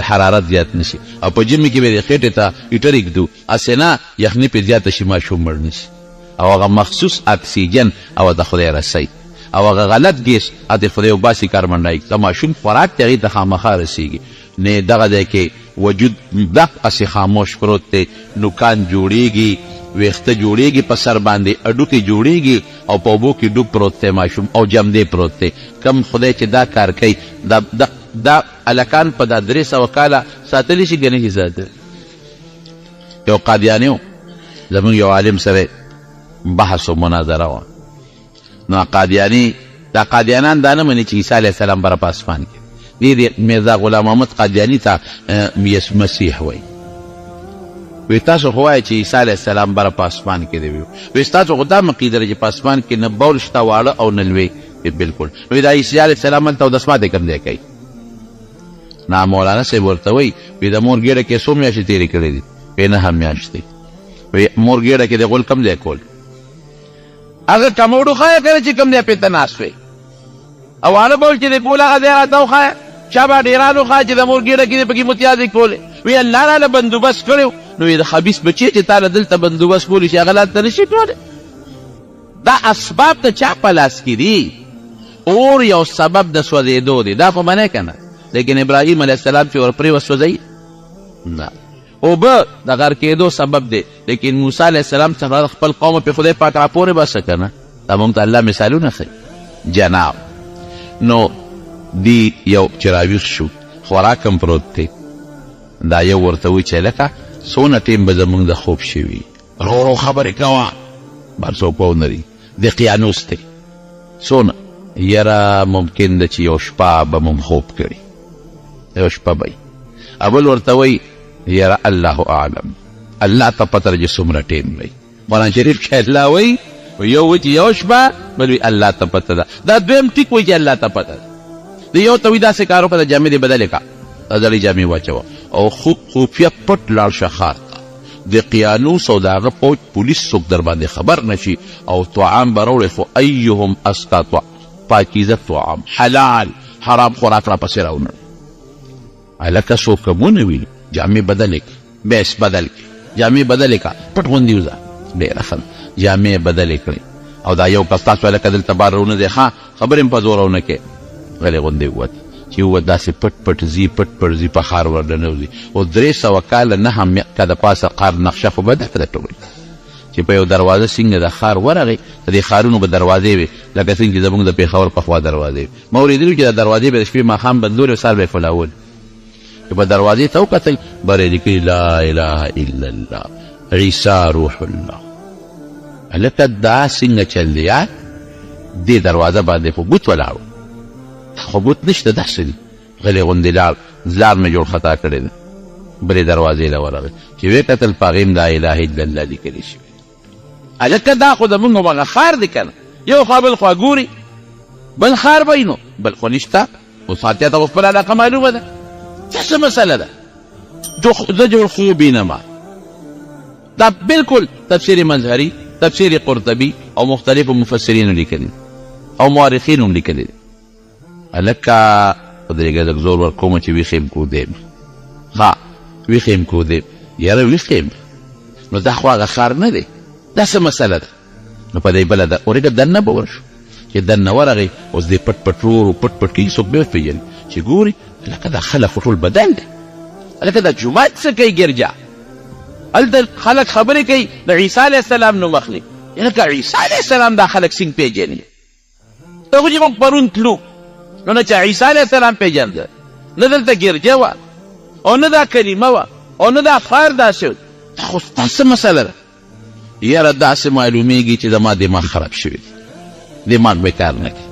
حرارت زیات نه شي او په ژمي کې به د خېټې ته هیټر ایږدو هسې نه یخني پرې زیاته شي ماشوم مړ نه شي او هغه مخصوص اکسیجن او د خدای رسوي او هغه غلط ګیس د خدای وباسي کاربن ډای د ماشوم خوراک ته هغې ته خامخا رسېږي نه دغه دی کې وجود دقسې خاموش پروت دی نوکان جوړېږي ویښته جوړېږي په سر باندې اډوکې جوړېږي او په اوبو کې ډوب پروت دی ماشوم او جمدې پروت دی کم خدای چې دا کار کوي دا هلکان په دا 300 کاله ساتلی شي که نه شي ساتلی یو قادیاني و زموږ یو عالم سره بحث و مناظره وه نو قادیانی دا قادیانان دا نه مني چې عیسی علیه السلام بره په اسمان کې دې میرزا غلام محمد قادیانی ته مسیح وایي وی تاسو خو وایئ چې عیسی علیه السلام بره په اسمان کې دی وی ستاسو خو دا عقیده ده چې په اسمان کې نه بول شته واړه او نه لوی بلکل وی دا عیسی علیه السلام هلته اودسمات یې کوم ځای کوي نه مولانا صاحب ورته وایي وی د مور ګېډه کې څو میاشتې تېرې کړې دي وی 9 میاشتې وی مور ګېډه کې د غول کوم ځای کول هغه کموډو ښایه که نه چې کوم دی پې ته ناست وی او هغه بول چې د کول هغه ځای راته وښایه چا به ډېران وښایه چې د مور ګېډه کې دې پکې متیازې کولې وی الله راله بندوبست کړی نو د خبیث بچی چې تا له دلته بندوبست کولی شي هغه هلته نه شي کولی دا اسباب د چا په لاس کې دي اور یو سبب د سوځېدو دی دا خو منې که نه لیکن ابراهیم علیه السلام چې ورپرې وسوځوي نه اوبه د غر کېدو سبب دی لیکن موسی علیه السلام څخه خپل قوم په خدای پاک راپورې باسه که نه دا موږ ته الله مثالونه ښیي جناب نو دی یو چې راویښ شو خوراک هم پروت دی دا یو ورته وایي چې لکه څونه ټیم به زموږ د خوب شوي ورو خبرې کوه بل څوک پوه نه لري د قیانوس دی څونه یاره ممکن ده چې یو شپه به مم خوب کړي یو شپه به اول ورته وایي یاره الله اعلم الله ته پته ده چې څومره ټیم وی قرآن شریف کې الله وایي یو وایي چې یو شپه بل وایي الله ته پته ده دا دویم ټیک وایي چې الله ته پته ده د یو ته وایي داسې کار وکړه د جامې دې بدلې کړه د زړې جامې واچوه او خفیه پټ لاړ شه ښار ته د قیانوس او د هغه پوج پولیس څوک در باندې خبر نشي او طعام به راوړې خو ایهم اسکا پاکیزه طعام حلال حرام خوراک را پسې راونړ هلکه څوک کمونه وي جامې بدلې کړه بیس بدل کړي جامې بدلې کړه پټ غوندې وځه ډېره ښه جامې بدلې کړې او دا یو کس تاسو هلکه دلته بار رونه دی ښه خبرې هم په زور ونه کې غلې غوندې ووت چې ووت داسې پټ پټ ځي پټ پټ ځي په ښار ورننوځي او 300 کاله نه هم که د پاسه ښار نقشه خو به ډکه ده ټول چې په یو دروازه څنګه د ښار ورغی د دې ښارونو به دروازې وي لکه څنګه چې زموږ د پېښور په خوا دروازې وي ما اورېدلي چې دا دروازې به د شپې ماښام بندولې او سهار به یې فلاول چې په دروازې ته وکتل بر یې لیکلي لا اله الا الله عیسی روح الله هلکه دا څنګه چل دی یار دې دروازه باندې خو بوت ولاړ خو بوت نشته داسې دي غلې غوندې لاړ زلار مې جوړ خطا کړی دی بلې دروازې له ورغی چې ویې کتل په هغې هم لا اله الا الله لیکلي شوي هلکه دا خو زمونږ هغه ښار دی که نه یو خوا بل خوا ګوري بل ښار به نو بل خو نشته اوس فاتحه ته خو خپله علاقه معلومه ده دا څه مسله ده زه جوړ خو بینما دا بالکل تفسیر مظهري تفسیر قرطبي او مختلفو مفسرینو لیکلي او مورخینو هم لیکلي دي هلکه ودرېږه لږ زور ورکومه چې ویښ یم کودیم ها ویښ یم کودیم یاره ویښ یم نو دا خو هغه ښار نه دی دا څه مسله ده نو په دې بله ده ورېږه دننه به ورشو چې دننه ورغی اوس دې پټ پټ ورو پټ پټ کېږي څوک به وپېژني چې ګوري هلکه دا خلک خو ټول بدل دی هلکه دا جومات څه کوي ګرجا هلته خلک خبرې کوي د عیسی علیه السلام نوم اخلي لکه عیسی علیه السلام دا خلک څنګه پېژني ته خو چې موږ پرون تلو نو نه چې عیسی علیه السلام پېژانده نه دلته ګرجه وه او نه دا کلمه وه او نه دا ښار داسې و دا خو ستا څه مسله ده یاره داسې معلومیږي چې زما دماغ خراب شوي دی دماغ به کار نه کوي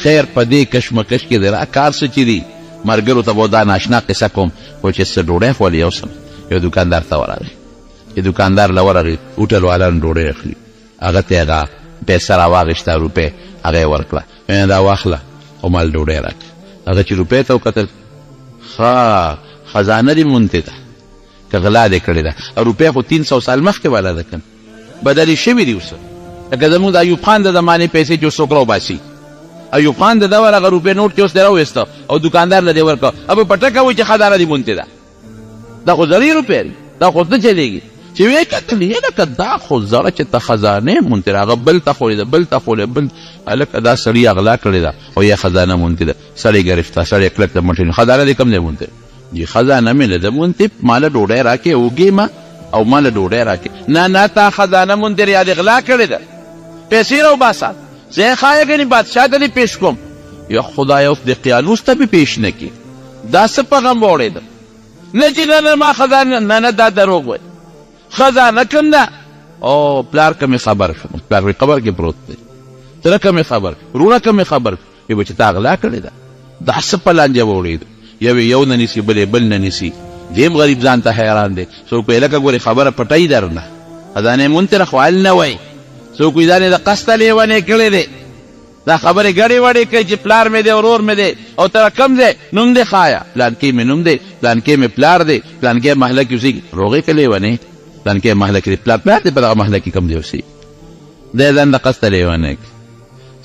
خیر په دې کشمکش کې دی را کار څه چې دی ملګرو ته به دا ناشنا قصه کوم خو چې څه ډوډۍ خولې یوسم یو دوکاندار ته ورغی چې دوکاندار له ورغی هوټل والان ډوډۍ اخلي هغه ته هغه پیسه راواغېسته روپۍ هغه یې ورکړه دا واخله او مال ډوډۍ راکړه هغه چې روپۍ ته وکتل ښه خزانه دې مونتې ده که غلا دې کړې ده او روپۍ خو 300 سال مخکې والا ده کنه بدلې شوي دي اوس لکه زموږ د ایوب خان د زمانې پیسې چې اوس څوک راوباسي ایوب خان د ده ور هغه روپۍ نوټ چې اوس دی راوویسته او دوکاندار له دې ورکړه او په پټکه وایي چې خزانه دې مونتې ده دا خو زړې روپۍ دي دا خو نه چلېږي چې ویې کتل یې لکه دا خو زړه چې ته خزانې مونتې ده هغه بل ته خولې ده بل ته خولې بل هلکه دا سړي اغلا کړې ده او یا خزانه مونتې ده سړی ګرفتار سړی کلک د مټې خزانه دې کم دی مونتې جی خزانه مې نه ده مونتې ماله ډوډۍ راکې اوږې ما او ماله ډوډۍ راکې نه تا خزانه مونتې یا دې غلا کړې ده پیسې راوباسه زه یې ښایه ګنې بادشاه ته دې پیش کوم یا خدایه اوس د قیانوس ته مې پیش نه کړي دا څه په غم واوړېده نه چې نه ما خزانه نه دا دروغ وایي خزانه کم ده او پلار که مې خبر شو پلار مې قبر کې پروت دی تره که مې خبر رونه که مې خبر وی به چې تا غلا کړې ده دا څه په لانجه واوړېده یو نه نیسي بل نه نیسي دیم غریب ځان ته حیران دی څوک وایي لکه ګورې خبره پټوي درنه خزانې مونتې خو حل نه وایي څوک وایي ځان یې د قصده لیونې کړی دی دا خبرې ګډې وډې کوي چې پلار مې دی ورور مې دی او تره کم دی نوم دی ښایه پلانکې مې نوم دی پلانکې مې پلار دی پلانکې محله کې اوسېږي روغې که لیونې پلانکې محله کې دی پلار دی په دغه محله کې کم دی اوسېږي دی ځان د قصده لیونې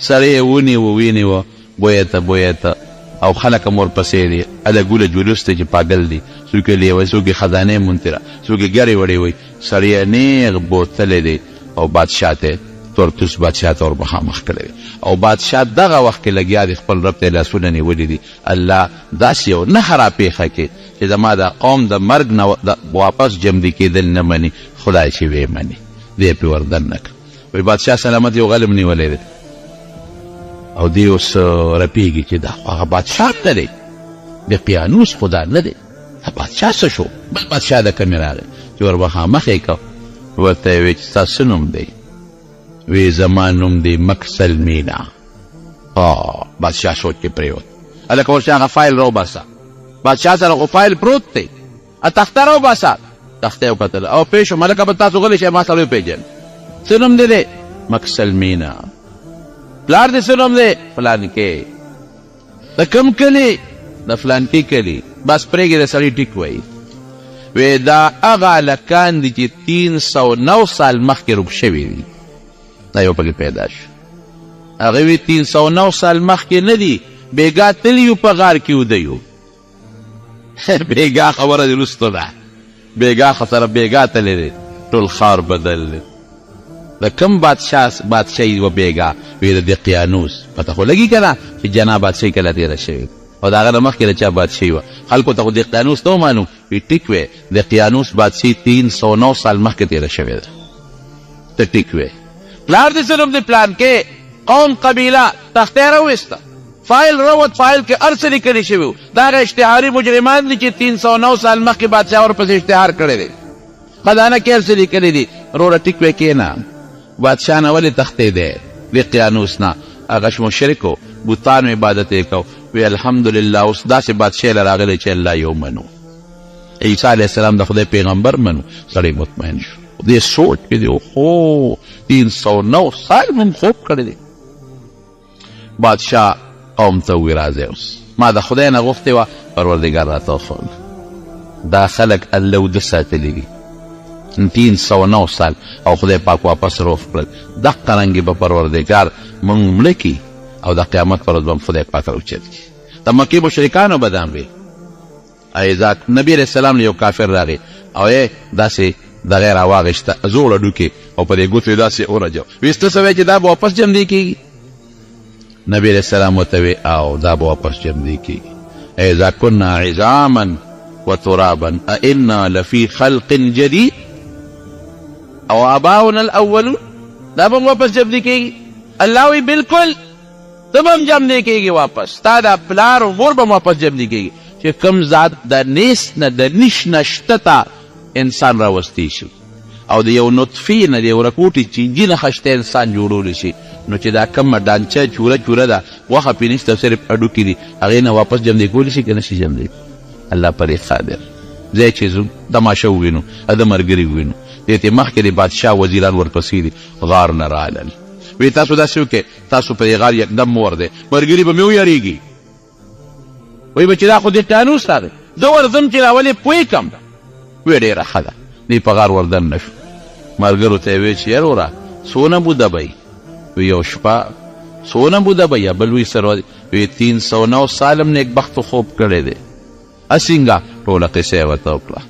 سړی یې ونیوه وینیوه بویه ته او خلک هم ورپسې دي هله ګوله جلوس دی چې پاګل دي څوک یې لیوه څوک یې خزانې مونتې ده څوک یې ګرې وړې وایي سړی یې نیغ بوتلی دی او بادشاه ته تورتوس بادشاه ته ور مخامخ کړی دی او بادشاه دغه وخت کې لګیا دی خپل رب ته لاسونه نیولي دي الله داسې یو نښه راپېښه کړي چې زما د قوم د مرګ نه واپس جمدي کېدل نه مني خدای چې ویې مني دی یې پرې ور دننه کړه وایي بادشاه سلامت یو غلم نیولی دی او دی اوس رپېږي چې دا خو هغه بادشاه ته دی د قیانوس خو دا نه دی دا بادشاه څه شو بل بادشاه د کمې راغی چې ور مخامخ یې کړ ورته یې ویې چې ستا څه نوم دی وی زما نوم دی مکسلمینا بادشاه سوچ کې پرېوت هلکه ورشه هغه فایل راوباسه بادشاه سره خو فایل پروت دی تخته راوباسه تخته یې وکتله او پېښ شوم هلکه به تاسو غلی شئ ما سره وپېژنئ څه نوم دی مکسلمینا پلار دې څه نوم دی فلانکې د کوم کلي د فلانکې کلي بس پرېږدې د سړي ټیک وایي وی دا هغه هلکان دي چې 309 سال مخکې روږ شوي دي دا یو پکې پیدا شو هغه وی 309 سال مخکې نه دي بېګا تلي یو په غار کې وده یو بېګا خبره دې وروستو ده بېګا سره بېګا تللی دی ټول ښار بدل دی د کوم بادشاهي و بېګا وی د قیانوس پته خو لګي که نه چې جنا بادشاهي کله تېره شوې او د هغه نه مخکې د چا بادشاهي وه خلکو ته خو د قیانوس ته ومعلوم وی ټیک وی د قیانوس بادشاهي 309 سال مخکې تېره شوې ده ته ټیک وی پلار دې څه نوم دی پلان کې قوم قبیله تختې راویسته فایل روت فایل کې هر څه لیکلي شوي وو دا هغه اشتهاري مجرمان دي چې 309 سال مخکې بادشاه ورپسې اشتهار کړی دی خزانه کې هر څه لیکلي دي وروره ټیک وی کښېنه بادشاه نه ولې تختې دی د قیانوس نه هغه مشرک و بوتانو عبادت یې کو وی الحمدلله اوس داسې بادشاه له راغلی چې الله یو منو عیسی علیه السلام د خدای پیغمبر منو سړی مطمئن شو دې سوچ کې دی اوهو 309 سال من خوب کړی دی بادشاه قوم ته وی راځئ اوس ما د خدای نه غوښتې وه پروردګار راته وښود دا خلک الله وده ساتلي دي 309 سال او خدای پاک واپس روغ کړل دغه رنګې به پروردګار موږ مړه کړي او د قیامت پر ورځ به خدای پاک راوچت کړي د مکې مشرکانو به دام وي نبي علیه السلام له یو کافر راغی او یې داسې دغه راواغېسته زوړه ډوکې او په دې ګوتو یې داسې ورجو ویې ته څه وایي چې دا به واپس جمدی کېږي نبي علیه السلام ورته وی او دا به واپس جمدی کېږي اذا كنا عظاما وترابا أئنا لفي خلق جديد او آباؤنا الاولون دا به واپس جمدی کېږي الله وی بالکل ته به هم جمدی کېږي واپس تا دا پلار و مور به واپس جمدی کېږي چې کوم ذات د نیست نه د نیش نه شته ته انسان راوستی شي او د یو نطفې نه د یو رکوټې چینجي نه خشته انسان جوړولی شي نو چې دا کومه ډانچه چوره ده غوښه پرې نشته صرف هډوکي دي هغې نه واپس جمدی کولی شي که نه شي جمدی الله پرې قادر ځای چې ځو تماشه ووینو د ملګري ووینو دې ته مخکې د بادشاه وزیران ورپسې دي غار نه رالل وی تاسو داسې وکړئ تاسو په دې غار یکدم مور دی ملګري به مې ویریږي وی به چې دا خو دې ټانوس راغی زه ورځم چې راولې پوی کم وی ډېره ښه ده دی په غار وردن نه شو ملګرو ته یې وی چې یروره څونه موده به وی یو شپه څونه موده به یا بل وی سره وی 309 سال هم نیکبختو خوب کړی دی اسینګه ټوله قصه یې ورته وکړه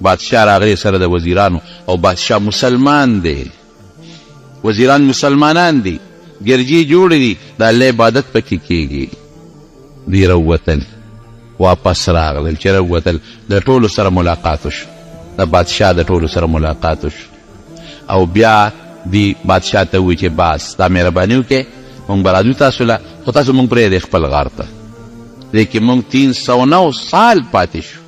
بادشاه راغلی سره د وزیرانو او بادشاه مسلمان دی وزیران مسلمانان دي ګرجي جوړ دي د الله عبادت پکې کېږي دی راووتل واپس راغلل چې راووتل د ټولو سره ملاقات وشو د بادشاه د ټولو سره ملاقات وشو او بیا دی بادشاه ته ووایي چې بس دا مهرباني وکړې مونږ به راځو تاسو له خو تاسو مونږ پرېږدئ خپل غار ته دی کې مونږ 309 سال پاتې شو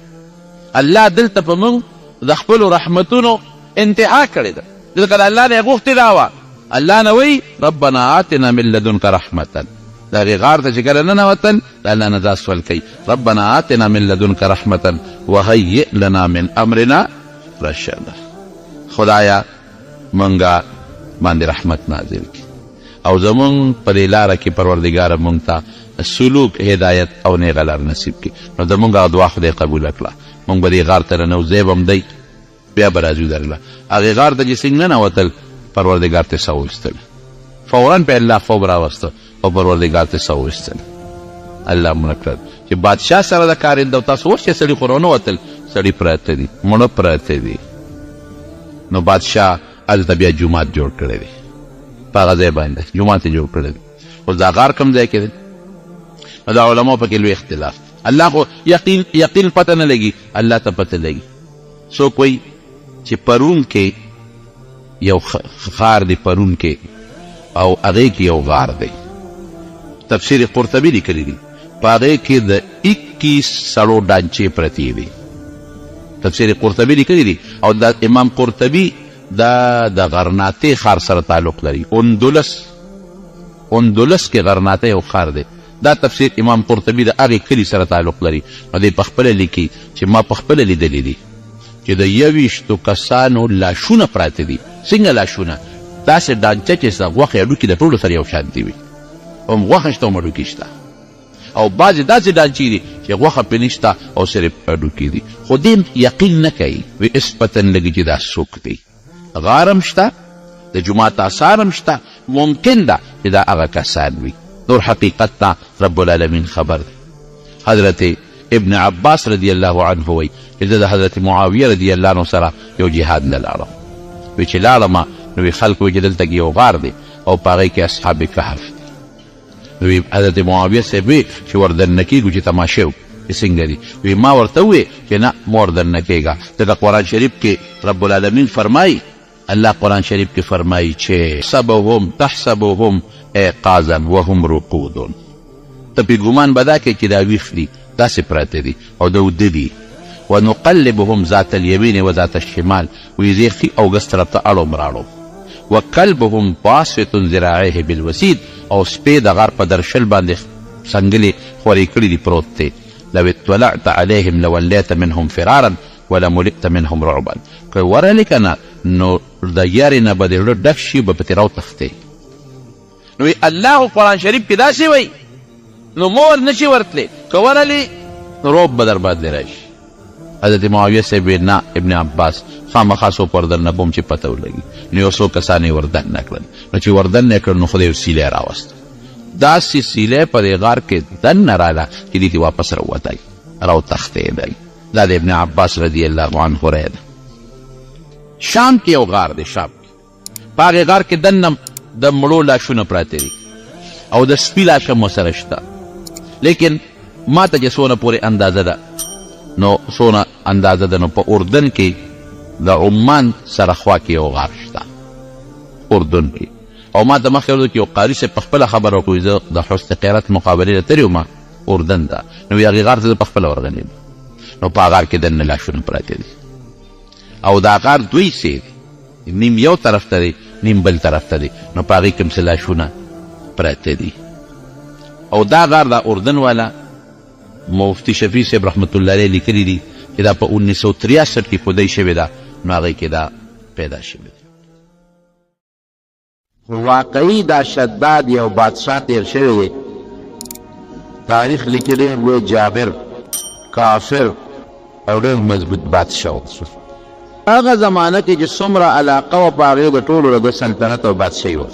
الله دلته په مونږ د خپلو رحمتونو انتها کړې ده ځکه د الله نه یې غوښتې دا وه الله نه وایي ربنا آتنا من لدنک رحمتا د هغې غار ته چې کله ننوتل د الله نه دا سوال کوي ربنا آتنا من لدنک رحمتا وهیئ لنا من امرنا رشدا خدایا مونږه باندې رحمت نازل کړي او زمونږ په دې لاره کې پروردګاره مونږ ته سلوک هدایت او نیغه لار نصیب کړي نو د مونږ هغه دعا خدای قبوله کړه مونږ به دې غار ته رانه ځای به هم دی بیا به راځو درله هغې غار ته چې څنګه ننوتل پروردګار ته ساه وایستل فورا په الله خوب راوسته او پروردګار ته ساه وایستل الله مونږ کړل چې بادشاه سره د کارنده او تاسو اوس چې سړي خو رانوتل سړي پراته دي مړه پراته دي نو بادشاه هلته بیا جومات جوړ کړی دی په هغه ځای باندې جومات یې جوړ کړی دی اوس دا غار کوم ځای کې دی نو د علماو پکې لوی اختلاف الله خو یقین پته نه لګي الله ته پته لګي څوک وایي چې پرون کې یو غار دی پرون کې او هغې کې یو غار دی تفسیر قرطبي لیکلی دی په هغې کې د 21 سړو ډانچې پرتې دي تفسیر قرطبي لیکلی دی او دا امام قرطبي دا د غرناطې ښار سره تعلق لري اندلس کې غرناطه یو ښار دی دا تفسیر امام قرطبي د هغې کلي سره تعلق لري نو دی پخپله لیکي چې ما پخپله لیدلی دي چې د 21 کسانو لاشونه پراته دي څنګه لاشونه داسې ډانچه چې ستا غوښې هډوکي د ټولو سره یو شانتي وي هم غوښه شته هم هډوکي شته او بعضې داسې ډانچې دي چې غوښه پرې نشته او صرف هډوکي دي خو دې یقین نه کوي وی اس پتن لګي چې دا څوک دی غار هم شته د جومات آثار هم شته ممکن ده چې دا هغه کسان وي نور حقیقت ته رب العالمین خبر دی حضرت ابن عباس رضی الله عنه وی چې د حضرت معاویه رضی الله عنه سره یو جهاد نه لاړم وی چې لاړم نو وی خلک وی چې دلته کې یو غار دی او په هغې کې اصحاب کهف دي نو وی حضرت معاویه صاحب وی چې وردن کېږو چې تماشې وکړو چې څنګه دي وی ما ورته ووی چې نه ما وردن کېږه ځکه قرآن شریف کې رب العالمین فرمایي الله قرآن شریف کې فرمایي چې تحسبهم ایقاظا وهم رقود ته پې ګمان به دا کوې چې دا ویښ دي داسې پراته دي او د وده دي ونقلبهم ذات اليمين وذات الشمال ویې ښي او ګس طرف ته اړوم راړوم وکلبهم باسط ذراعیه بالوسید او سپی د غار په درشل باندې څنګلې خورې کړي دي پروت دی لو اطلعت عليهم لوليت منهم فرارا ولملئت منهم رعبا که ورلې که نه نو د یارې نه به د زړه ډک شي به پتې راوتښتې نو الله قرآن شریف کې داسې وایي نو مور نشي ورتلی که ورلې نو روب به در باندې راشي حضرت معاویه صاحب نه ابن عباس خامخا څوک وردن نه بوم چې پته ولګي نو یو څو کسان یې وردن نه کړل نو چې وردن نه کړل نو خو د یو سیلی راوسته داسې سیلی په دې غار کې دننه راله چې دې ته واپس راووتی راوتښتېدل دا د ابن عباس رضی الله عنه رایه ده شام کې یو غار دی شام کې په هغې غار کې دننه د مړو لاشونه پراته دي او د سپي لاشه مو سره شته لیکن ما ته چې څونه پورې اندازه ده نو څونه اندازه ده نو په اردن کې د عمان سره خوا کې یو غار شته اردن کې او ما ته مخکې ویلو چې یو قاري صاحب په خپله خبره وکړو زه د حسن قیرت مقابلې ته تللی وم اردن ته نو هغې غار ته زه په خپله ورغلی نو په هغه غار کې دننه لاشونه پراته دي او دا غار دوی څه دی نیم یو طرف ته دی نیم بل طرف ته دی نو په هغې کې هم څه لاشونه پراته دي او دا غار دا اردن والا مفتی شفیع صاحب رحمت الله علیه لیکلي دي چې دا په 1963 کې پودی شوې ده نو هغې کې دا پیدا شوې ده واقعي دا شداد یو بادشاہ تیر شوی دی تاریخ لیکلی وی جابر کافر او ډېر مضبوط بادشاہ و هغه زمانه کې چې څومره علاقه و په هغې د ټولو د سلطنت او بادشاهي و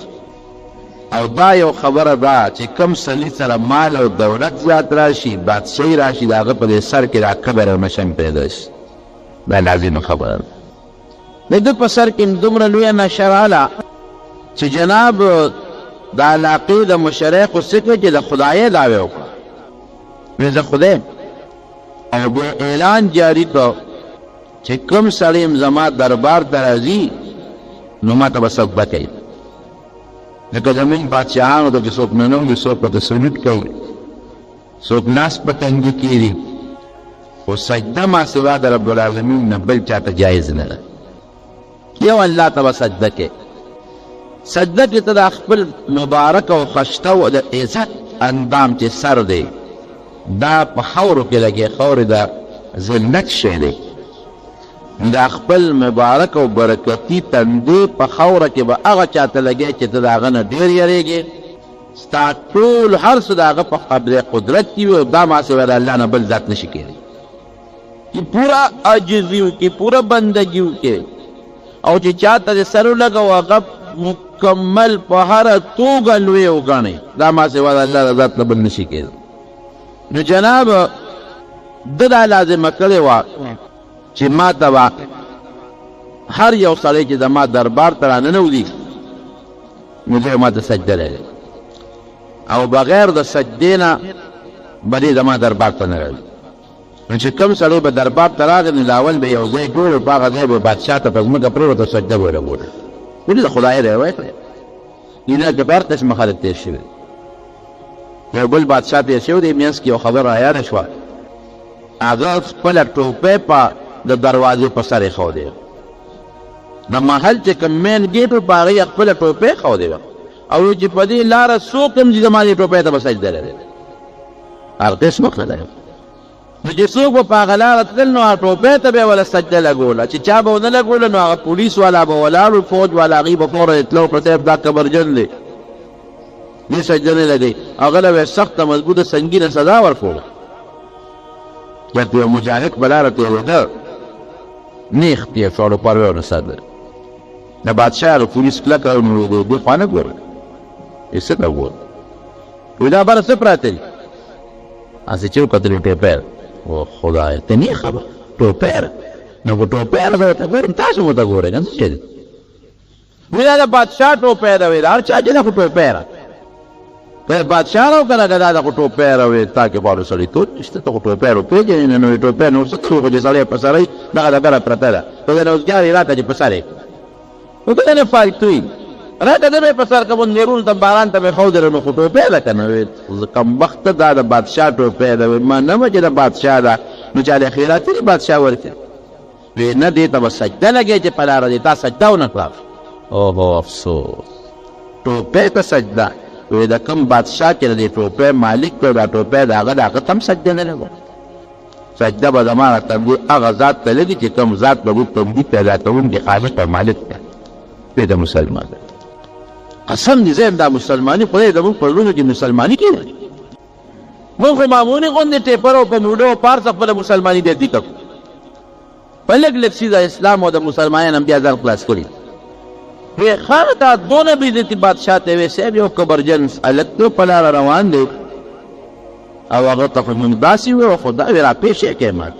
او دا یو خبره ده چې کوم سړي سره مال او دولت زیات راشي بادشاهي راشي د هغه په دې سر کې دا کبر او نشه پیدا شي دا لازمه خبره ده د ده په سر کې دومره لویه نشه راغله چې جناب د علاقې د مشرقو څه کوي چې د خدایۍ دعوې وکړه وایي زه خدای او بیا اعلان جاري کړ چې کوم سړی زما دربار ته راځي نو ما ته به څوک بکوي لکه زموږ بادشاهانو ته چې څوک ننوځي څوک ورته سلوټ کوي څوک لاس په تنګي کېږي خو سجده ما سوا د رب العالمین نه بل چاته جایز نه ده یو الله ته به سجده کې سجده کې ته د خپل مبارک او خشته او د عزت اندام چې سر دی دا په خاورو کې لګي خاورې د ذلت شی دی دا خپل مبارک او برکتي تندې په خاوره کې به هغه چاته لګي چې ته د هغه نه ډېر یېرېږې ستا ټول هر څه د هغه په قبضه قدرت کې وي دا ما سوی د الله نه بل ذات نشي کېدی چې پوره عاجزي وکړي پوره بندګي وکړي او چې چاته د سر ولګو هغه مکمل په هره توګه لوی وګڼئ دا ما سوی د الله د ذات نه بل نشي کېدی نو جناب ده دا لازمه کړې وه چې ما ته به هر یو سړی چې زما دربار ته راننوځي نو دی ما ته سجده لري او بغیر د سجدې نه به دې زما دربار ته نه راځي نو چې کوم سړی به دربار ته راغی نو لاول به یو ځای ګورو په هغه ځای به بادشاه ته په ځمکه پرېوته سجده به ورګورو ولې د خدای روایت دی دینه کې بېر قسمه خلک تېر شوي یو بل بادشاه تېر شوی دی منځ کې یو خبره رایاده شوه هغه خپله ټوپۍ په د دروازې په سر ایښودې د محل چې کوم مین ګیټ و په هغه یې خپله ټوپۍ ایښودې وه او چې په دې لاره څوک هم ځي زما دې ټوپۍ ته به سجده لري هر قسم خدای نو چې څوک به په هغه لاره تلل نو هغه ټوپۍ ته به یې وله سجده لګوله چې چا به ونه لګوله نو هغه پولیس والا به ولاړ فوج والا هغوی به فوره تلو په طرف دا کبرجن دی دې سجده نه لګوي هغه له به یې سخته مضبوطه سنګینه سزا ورکوله ورته یو مجاهد په لاره تېرېده نیغ تېر شو او پروې ونه ساتله د بادشاه هغه پولیس کلک نو دې خوا نه ګوره یې څه ته ګوره وایي دا بره څه پراته دي هسې چې وکتل ټوپۍ او خدایه ته نه خبر ټوپۍ نو په ټوپۍ به ورته ګورم تاسو ورته ګورئ که څه دی وایي دا د بادشاه ټوپۍ ده وایي د هر چا چې ده خو ټوپۍ ده بادشاہ راو کنه که دا د خو ټوپۍ راوې تا کې پاړو سړیتوب نشته ته خو ټوپۍ رو پېژنې نه نو ټوپۍ نو څه څو خو چې سړی په سر دغه ډبره پرته ده ته د روزګار یې راکړه چې په سر یې نو ته نه فالتو یې راکړه ده به یې په سر کړه نیرون ته باران ته به یې ښودله نو خو ټوپۍ ده که نه کمبخته دا د بادشاه ټوپۍ ده ما نه وه چې د بادشاه ده نو چا له خیراتي دې بادشاه ورکړي وی نه دې ته به سجده لګې چې په لاره دې تا سجده ونه کړه اوهو افسوس ټوپۍ ته سجده وی د کوم بادشاه چې د دې ټوپۍ مالک کړ دا ټوپۍ د هغه د هغه ته هم سجده نه لګو سجده به زما تنګي هغه ذات ته لګي چې کوم ذات به موږ تنګي پیدا کوونکي خالق او مالک دی وی د مسلمان قسم دې زه دا مسلماني خدای زموږ په زړونو کې مسلماني کېږي موږ خو معمولي غوندې ټیپر او کمپیوټر او پارس خپله مسلماني دې دي کړو په لږ لږ څیزه اسلام او د مسلمانان هم بیا ځان خلاص کړي وی خانه تا دونه بیزتي بادشاه ته وی صاحب یو کبرجن هلک تو په لاره روان دی او هغه ته خو موږ داسې وی خو دا وی راپېښ یې کړې ما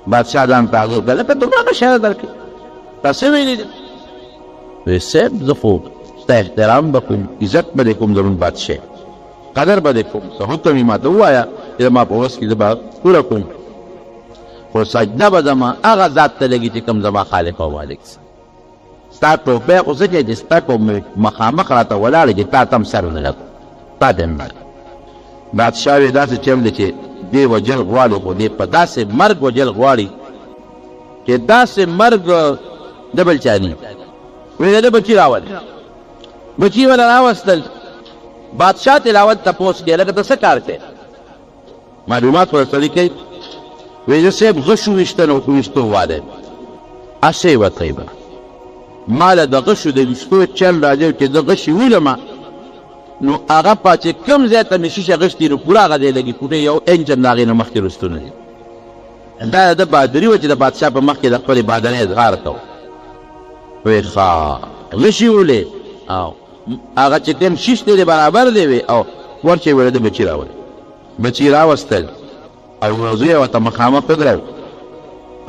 بادشاه ځان ته هغه وکړه لکه دومره ښه شی درکړي تا څه ویلي دي وی صاحب زه خو ستا احترام به کوم عزت به دې کوم زموږ بادشاه قدر به دې کوم څه حکم یې ما ته ووایه چې زما په وس کې زه به پوره کوم خو سجده به زما هغه ذات ته لګي چې کوم زما خالق او مالک سي ستا ټوپۍ خو څه چې د ستا کوم مخامخ راته ولاړې چې تا ته هم سر ونه لګو تا ته هم بادشاه وی داسې چم دی چې دې وجل غواړي خو دې په داسې مرګ وجل غواړي چې داسې مرګ د بل چا نه وی د بچي راولي بچي ولا راوستل بادشاه تلاوت تپوس کې لکه ته څه کار کوې معلومات ورسړي کوي وی زه صاحب غشو ویشتن او ویشتو واده اسې وتې به ما له د غشو د ویښتو چل راځي چې زه غشي ولمه نو هغه چې کوم ځای ته مې شیشه غشتي نو پوره هغه دی لګي کوټې یو انجن د هغې نه مخکې رستونه دي دا د بهادري وه چې د بادشاه په مخ کې د خپلې بهادرۍ اظهار کوو وی ښه غشي ولې او هغه چې کوم شیش دی برابر دی وی او ورچې ویله د بچي راولي بچي راوستل او زوی یې ورته مخامخ ودرېد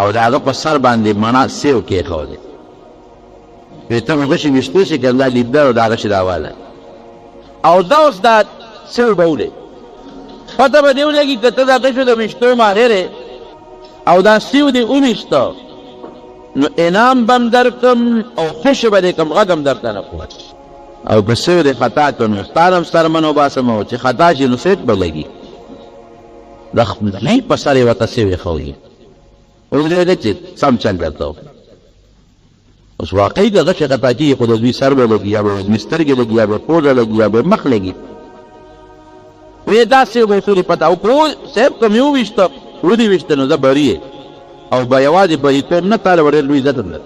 او د هغه په سر باندې مڼه سیو کېښودې وی ته مې غشي ویښتو شي که دا لیدل او دا غشي راواله او دا اوس دا سیو به ولې پته به دې ولګي که ته دا غشو د ویښتو ماهر او دا سیو دې وویشته نو انعام به م درکم او خوشي به دې کړم غږ هم درته نه کوم او که سیو دې خطا کړ نو ستا هم سترمن وباسم او چې خطا شي نو سیټ به لګي د خپلې په سر یې ورته سیو ایښودي اوس دې ویلې چې سم چل درته اوس واقعي د غشي خطا کېږي خو د دوی سر به لګي یا به دوی سترګې لګي یا به پوزه لګي یا به مخ لګي وی دا سیو به ایښودي پته او که صاحب که مې وویشته ودې ویشته نو زه بری او به یوازې بریتوب نه تاله به ډېر لوی عزت هم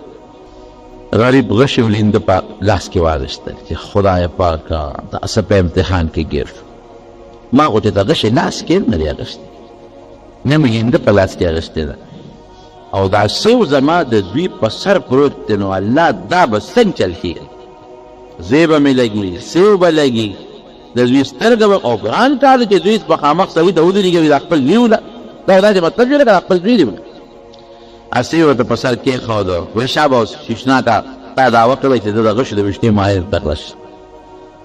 غریب غشي ولینده په لاس کې واخیستل چې خدای پاکه تاسو په امتحان کې ګیر شو ما خو چې د غشي لاس کې نه دی اخیستی نه مې هنده په لاس کې اخیستې ده او دا سیو زما د دوی په سر پروت دی نو الله دا به څنګه چل کېږي زوی به مې لګي سیو به لګي د دوی سترګه به او ګران کار دی چې دوی مخامخ سوي ته ودرېږي د خپل ویوله دا داسې مطلب جوړه که خپل دوی دی اسی ورته په سر کېښوده وی شابه اوس شیشنا ته تا دعوه کړی چې زه د غشو د ویښتې ماهر ته کړه شم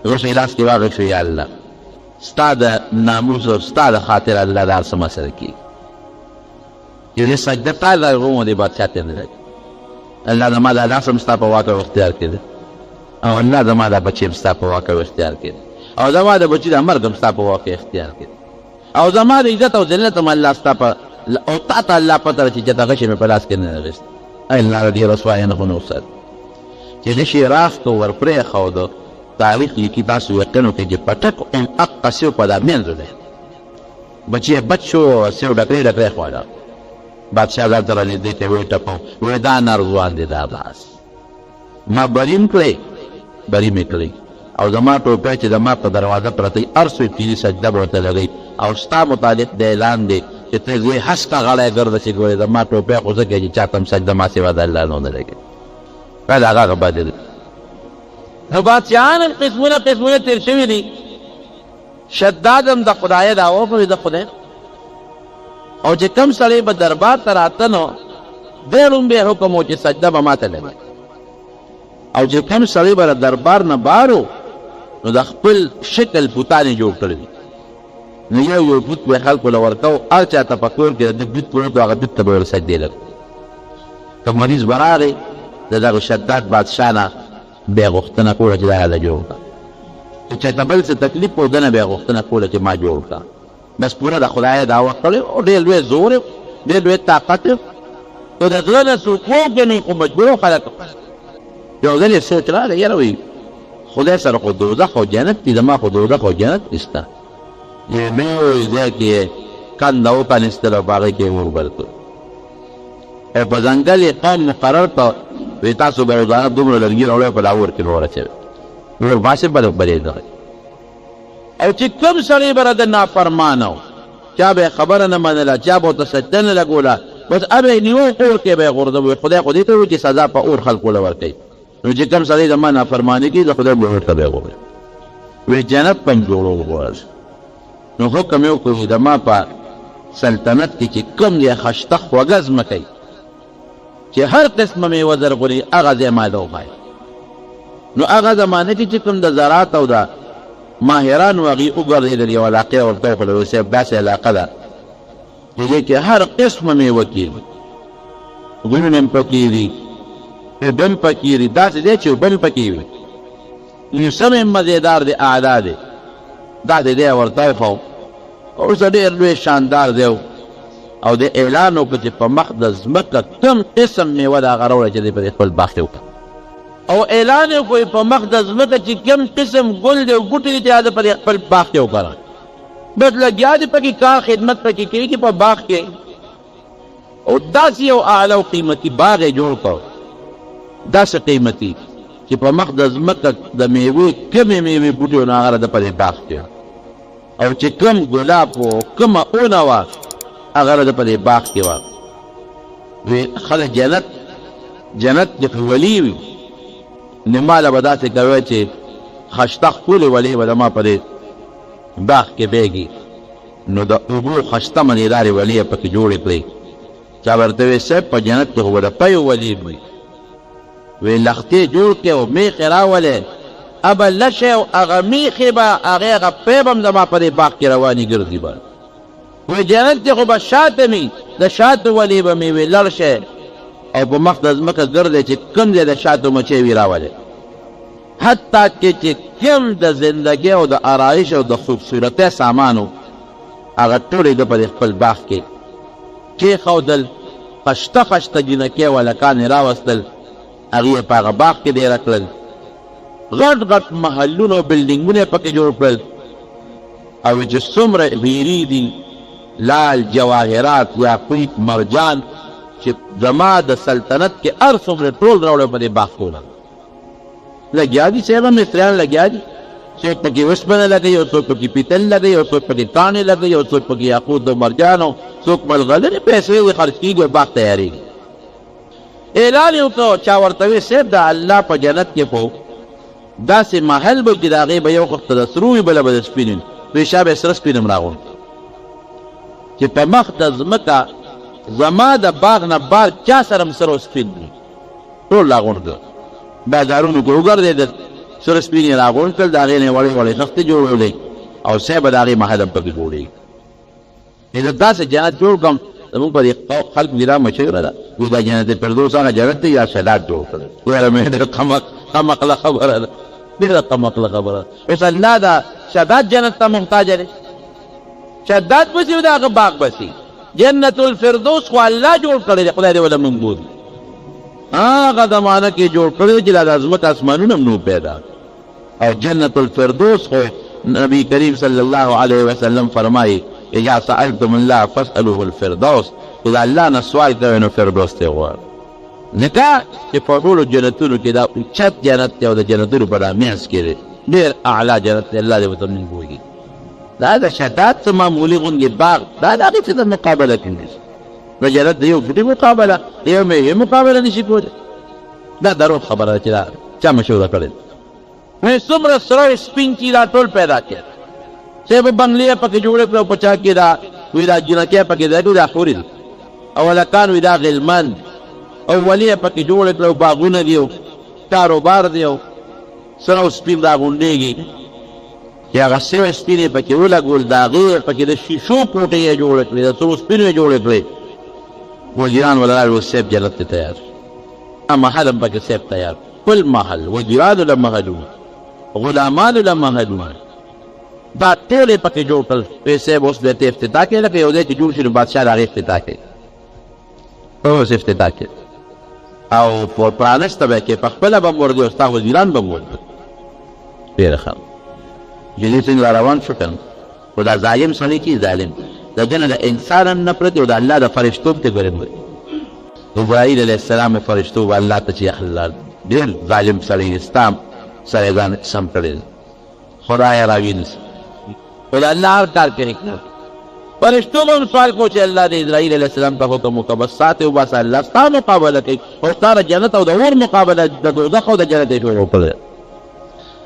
غشو یې لاس کې واخیستو یا الله ستا د ناموس او ستا د خاطر الله دا هر څه ما سره کېږي یو دې سجده تا لرغوم دې بادشاه ته نه لګي الله زما دا لاس هم ستا په واک او اختیار کې دی او الله زما دا بچي هم ستا په واک او اختیار کې دی او زما د بچي دا مرګ هم ستا په واک او اختیار کې دی او زما د عزت او ذلت هم الله ستا په او تا ته الله پته ده چې د غشي مې په لاس کې نه اخیست ای الله دې رسوایه نه خو نه وساتي چې غشي راښکه ور پرېښوده تاریخ لیکي تاسو یقین وکړئ چې پټک هغه سیو په دا منځ دی بچی یې بچ شو سیو ډکرې ډکرې خواړه بادشاه ځان ته رانږدې ته ویې ټپو ویې دا نارضوان دی دا باس ما بری م کړی بری مې کړی او زما ټوپی چې زما په دروازه پرته وي هر څوک پیري سجده به ورته لګوي او ستا متعلق د اعلان دی چې ته زوی هسکه غلی ګرده چې ګورې زما ټوپی خو ځکه چې چا ته هم سجده ما سوا د الله نه ونه لګوي دا د هغه باندې دی نو بادشاهان قسمونه تېر شوي دي شداد هم د خدای دعوه کوي د خدای او چې کم سړی به دربار ته راته نو دی لومبی حکم و چې سجده به ماته لګوي او چې کم سړی به دربار نه بارو نو د خپل شکل بوتان یې جوړ کړي دي نو یو بوت به خلکو له ورکو هر چا ته په کور کې د بوت پروت و هغه بوت ته به سجدې لګوي که مریض به راغی د دغه شداد بادشاه نه بیا غوښتنه کوله چې دا هله جوړ کړه که چاته بل څه تکلیف و ده نه بیا غوښتنه کوله چې ما جوړ کړه بس پوره د خدای دعوه کړې او ډېر لوی زور یې ډېر لوی طاقت یې که د زړه نه څوک وګڼي خو مجبور خلک یو ځل یې سوچ راغی یاره وایي خدای سره خو دوزخ او جنت دي زما خو دوزخ او جنت نشته یو نوی ځای کې یې کنده وپرانېستل او په هغې کې یې اور بل کړ په ځنګل یې قوم مقرر کړ وی تاسو به روزانه دومره لرګي راوړئ په دا اور کې واچوئ نو ماشین به بلېدغی او چې کوم سړی به د نافرمانه و چا به یې خبره نه منله چا به ورته سجده نه لګوله بس ابه یې نیوه اور کې به یې غورځوي خدای خو دې ته وایي چې سزا په اور خلکو له ورکوي نو چې کوم سړی زما نافرماني کوي د خدای به اور ته به یې غورځوي وی جنت په جوړو غواړي نو حکم یې وکړو زما په سلطنت کې چې کوم دی خشته خوږه ځمکه چې هر قسمه میوه زرغونې هغه ځای ما ته وښایه نو هغه زمانه کې چې کوم د زراعت او د ماهرانو هغې وګرځېدل یوه علاقې ورته وښودل صاحب داسې علاقه ده چې دې کې هر قسمه میوه کېږي ګلونه هم پکې دي اوبه هم پکې دي داسې دی چې اوبه هم پکې وي موسم هم مزېدار دی اعلی دی دا د دی ورته وښو اوس ډېر لوی شاندار دی او د اعلان وکړه چې په مخ د ځمکه کوم قسم میوه د هغه راوړه چې دی په خپل باغ کې وکړه او اعلان یې وکړو په مخ د ځمکه چې کوم قسم ګل دی او بوټي دي چې هغه په خپل باغ کې وکړه بس لګیا دي پکې کار خدمت پکې کېږي په باغ کې او داسې یو اعلی او قیمتي باغ یې جوړ کړ داسې قیمتي چې په مخ د ځمکه د میوې کمې میوې بوټي و نو هغه د په دې باغ کې او چې کم ګلاب و کومه اونه وه هغه د په دې باغ کې وه وی خلک جنت د ولی وي نو ماله به داسې کوی چې خشته ښکلې ولې به د ما په دې باغ کې بیږي نو د اوبو خشته منیدارې ولې یې پکې جوړې کړې چا ورته وی صاحب په جنت کې خو به د پیو ولي وي وی لختې جوړ کړې او میخې راولې ابه لشې او هغه میخې به هغې هغه پی به هم زما په دې باغ کې روانې ګرځي به وی جنت کې خو به شاته مي د شاتو ولې به مې وی لړ شی او په مخ د ځمکه ګرځی چې کوم ځای د شاتو مچۍ وي راولې حتی کې چې کوم د زندګۍ او د آرایش او د خوبصورتۍ سامان و هغه ټول یې د په خپل باغ کې کېښودل خشته خشته جینکۍ او هلکان یې راوستل هغې یې په هغه باغ کې ډېره کړل غټ غټ محلونه او بلډینګونه یې پکې جوړ کړل او چې څومره ویري دي لال جواهرات یاقوت مرجان چې زما د سلطنت کې هر څومره ټول راوړی په دې باغ ټوله لګیا دي صاحبه مستریان لګیا دي څوک پکې وسپنه لګوي او څوک پکې پیتل لګوي او څوک پکې کاڼې لګوي او څوک پکې یاقوت او مرجان او څوک ملغلرې پیسې وي خرڅ کېږي او باغ تیارېږي اعلان یې وکړو چا ورته وی صاحب د الله په جنت کې خو داسې محل به چې د هغې به یو وخت د سرو وي بله به د سپین وي دوی شا به یې سره سپین هم راغونډ چې په مخ د ځمکه زما د باغ نه بار چا سره هم سره سپین دي ټول راغونډ کړه بازارونو کې وګرځېدل سره سپین یې راغونډ کړل د هغې نه یې وړې وړې خښتې جوړولې او صاحب د هغې محل هم پکې جوړېږي زه داسې جنت جوړ کړم زمونږ په دې خلکو دې را مشهوره ده وایي دا جنت فردوس هغه جنت دی یا شلات جوړ کړی ویله مې ډېر قمقله خبره ده ډېره قمقله خبره ده اوس الله دا شداد جنت ته محتاجه دی شداد بسي او د هغه باغ بسي جنت الفردوس خو الله جوړ کړی دی خدای دې وله موږ بولي هغه زمانه کې جوړ کړی دی چې دا د ځمکه اسمانونه هم نو پیدا او جنت الفردوس خو نبی کریم صلی الله علیه وسلم فرمایي اذا سألتم الله فاسألوه الفردوس اذا الله نه سوال کوئ نو فردوس ته غواړئ نکاح چې په ټولو جنتونو کې دا اوچت جنت دی او د جنتونو په رامنځ کې دی ډېر اعلی جنت دی الله دې ورته موږ بوږي دا د شداد څه معمولي غوندې باغ دا د هغې څه مقابله کوي د جنت د یو ګوټي مقابله د یو میوې مقابله نشي کولی دا دروغ خبره ده چې دا چا مشهوره کړې ده څومره سره سپین چې دا ټول پیدا کړي صاحب بنګلې پکې جوړې کړه او په چا کې دا وایي دا جنکۍ پکې دی دا حورې دي او هلکان وایي دا غلمان او ولې پکې جوړې کړه او باغونه دي او کاروبار دی او سره او سپین راغونډېږي چې هغه سوی سپین یې پکې ولګول د هغې پکې د شیشو کوټې یې جوړې کړې د سرو سپینو یې جوړې کړې وزیران ولاړ و صاحب جنت ته تیار محل هم پکې صاحب تیار کل محل وزیرانو له محلونه غلامانو له محلونه دا ټول یې پکې جوړ کړل وایي صاحب اوس بیا ته افتتاح کوې لکه یو ځای چې جوړ شي نو بادشاه د هغې افتتاح کوي اوس افتتاح کوي او پرانسته به یې کوي پخپله به م ورځي او ستا وزیران به م ورځي ډېره ښه جدي څنګه را روان شو که نه خو دا ظالم سړی چې ظالم د ده نه د انسان هم نفرت او د الله د فرشتو هم ته ګورم ابراهیل علیه السلام فرشتو به الله ته چې الله ډېر ظالم سړی ستا سره ځان سم کړی خدای راوینسي خو د الله هر کار کوي فرشتو به هم سوال کو چې الله د اسرائیل علیه السلام ته حکم وکړه بس ساتې وباسه الله ستا مقابله کوي او ستا د جنت او د اور مقابله د دوزخ او د جنت یې شروع کړې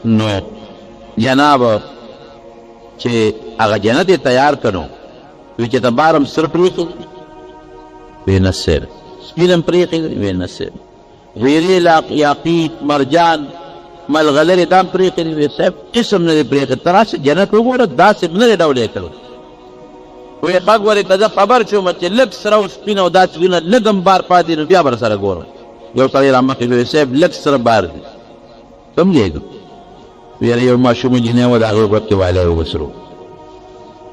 نو جناب چې هغه جنت یې تیار کړو وی چې ته بار هم سر پرېښود وی نه سر سپین هم پرېښی وی نه سر ویرې یاقوت مرجان ملغلرې دا هم پرېښي وی صاحب قسم نه دی پرېښی ته راشه جنت وګوره داسې نه دی ډول یې کړی وی غږ ورې که زه خبر شوم چې لږ سره او سپین او داسې وینه لږ هم بار پاتې نو بیا به سره ګورم یو سړی را مخکې وی صاحب لږ سره بار دی کوم ځای ویره یو ماشوم نجلۍ وه د هغې غوږ کې والی وسرو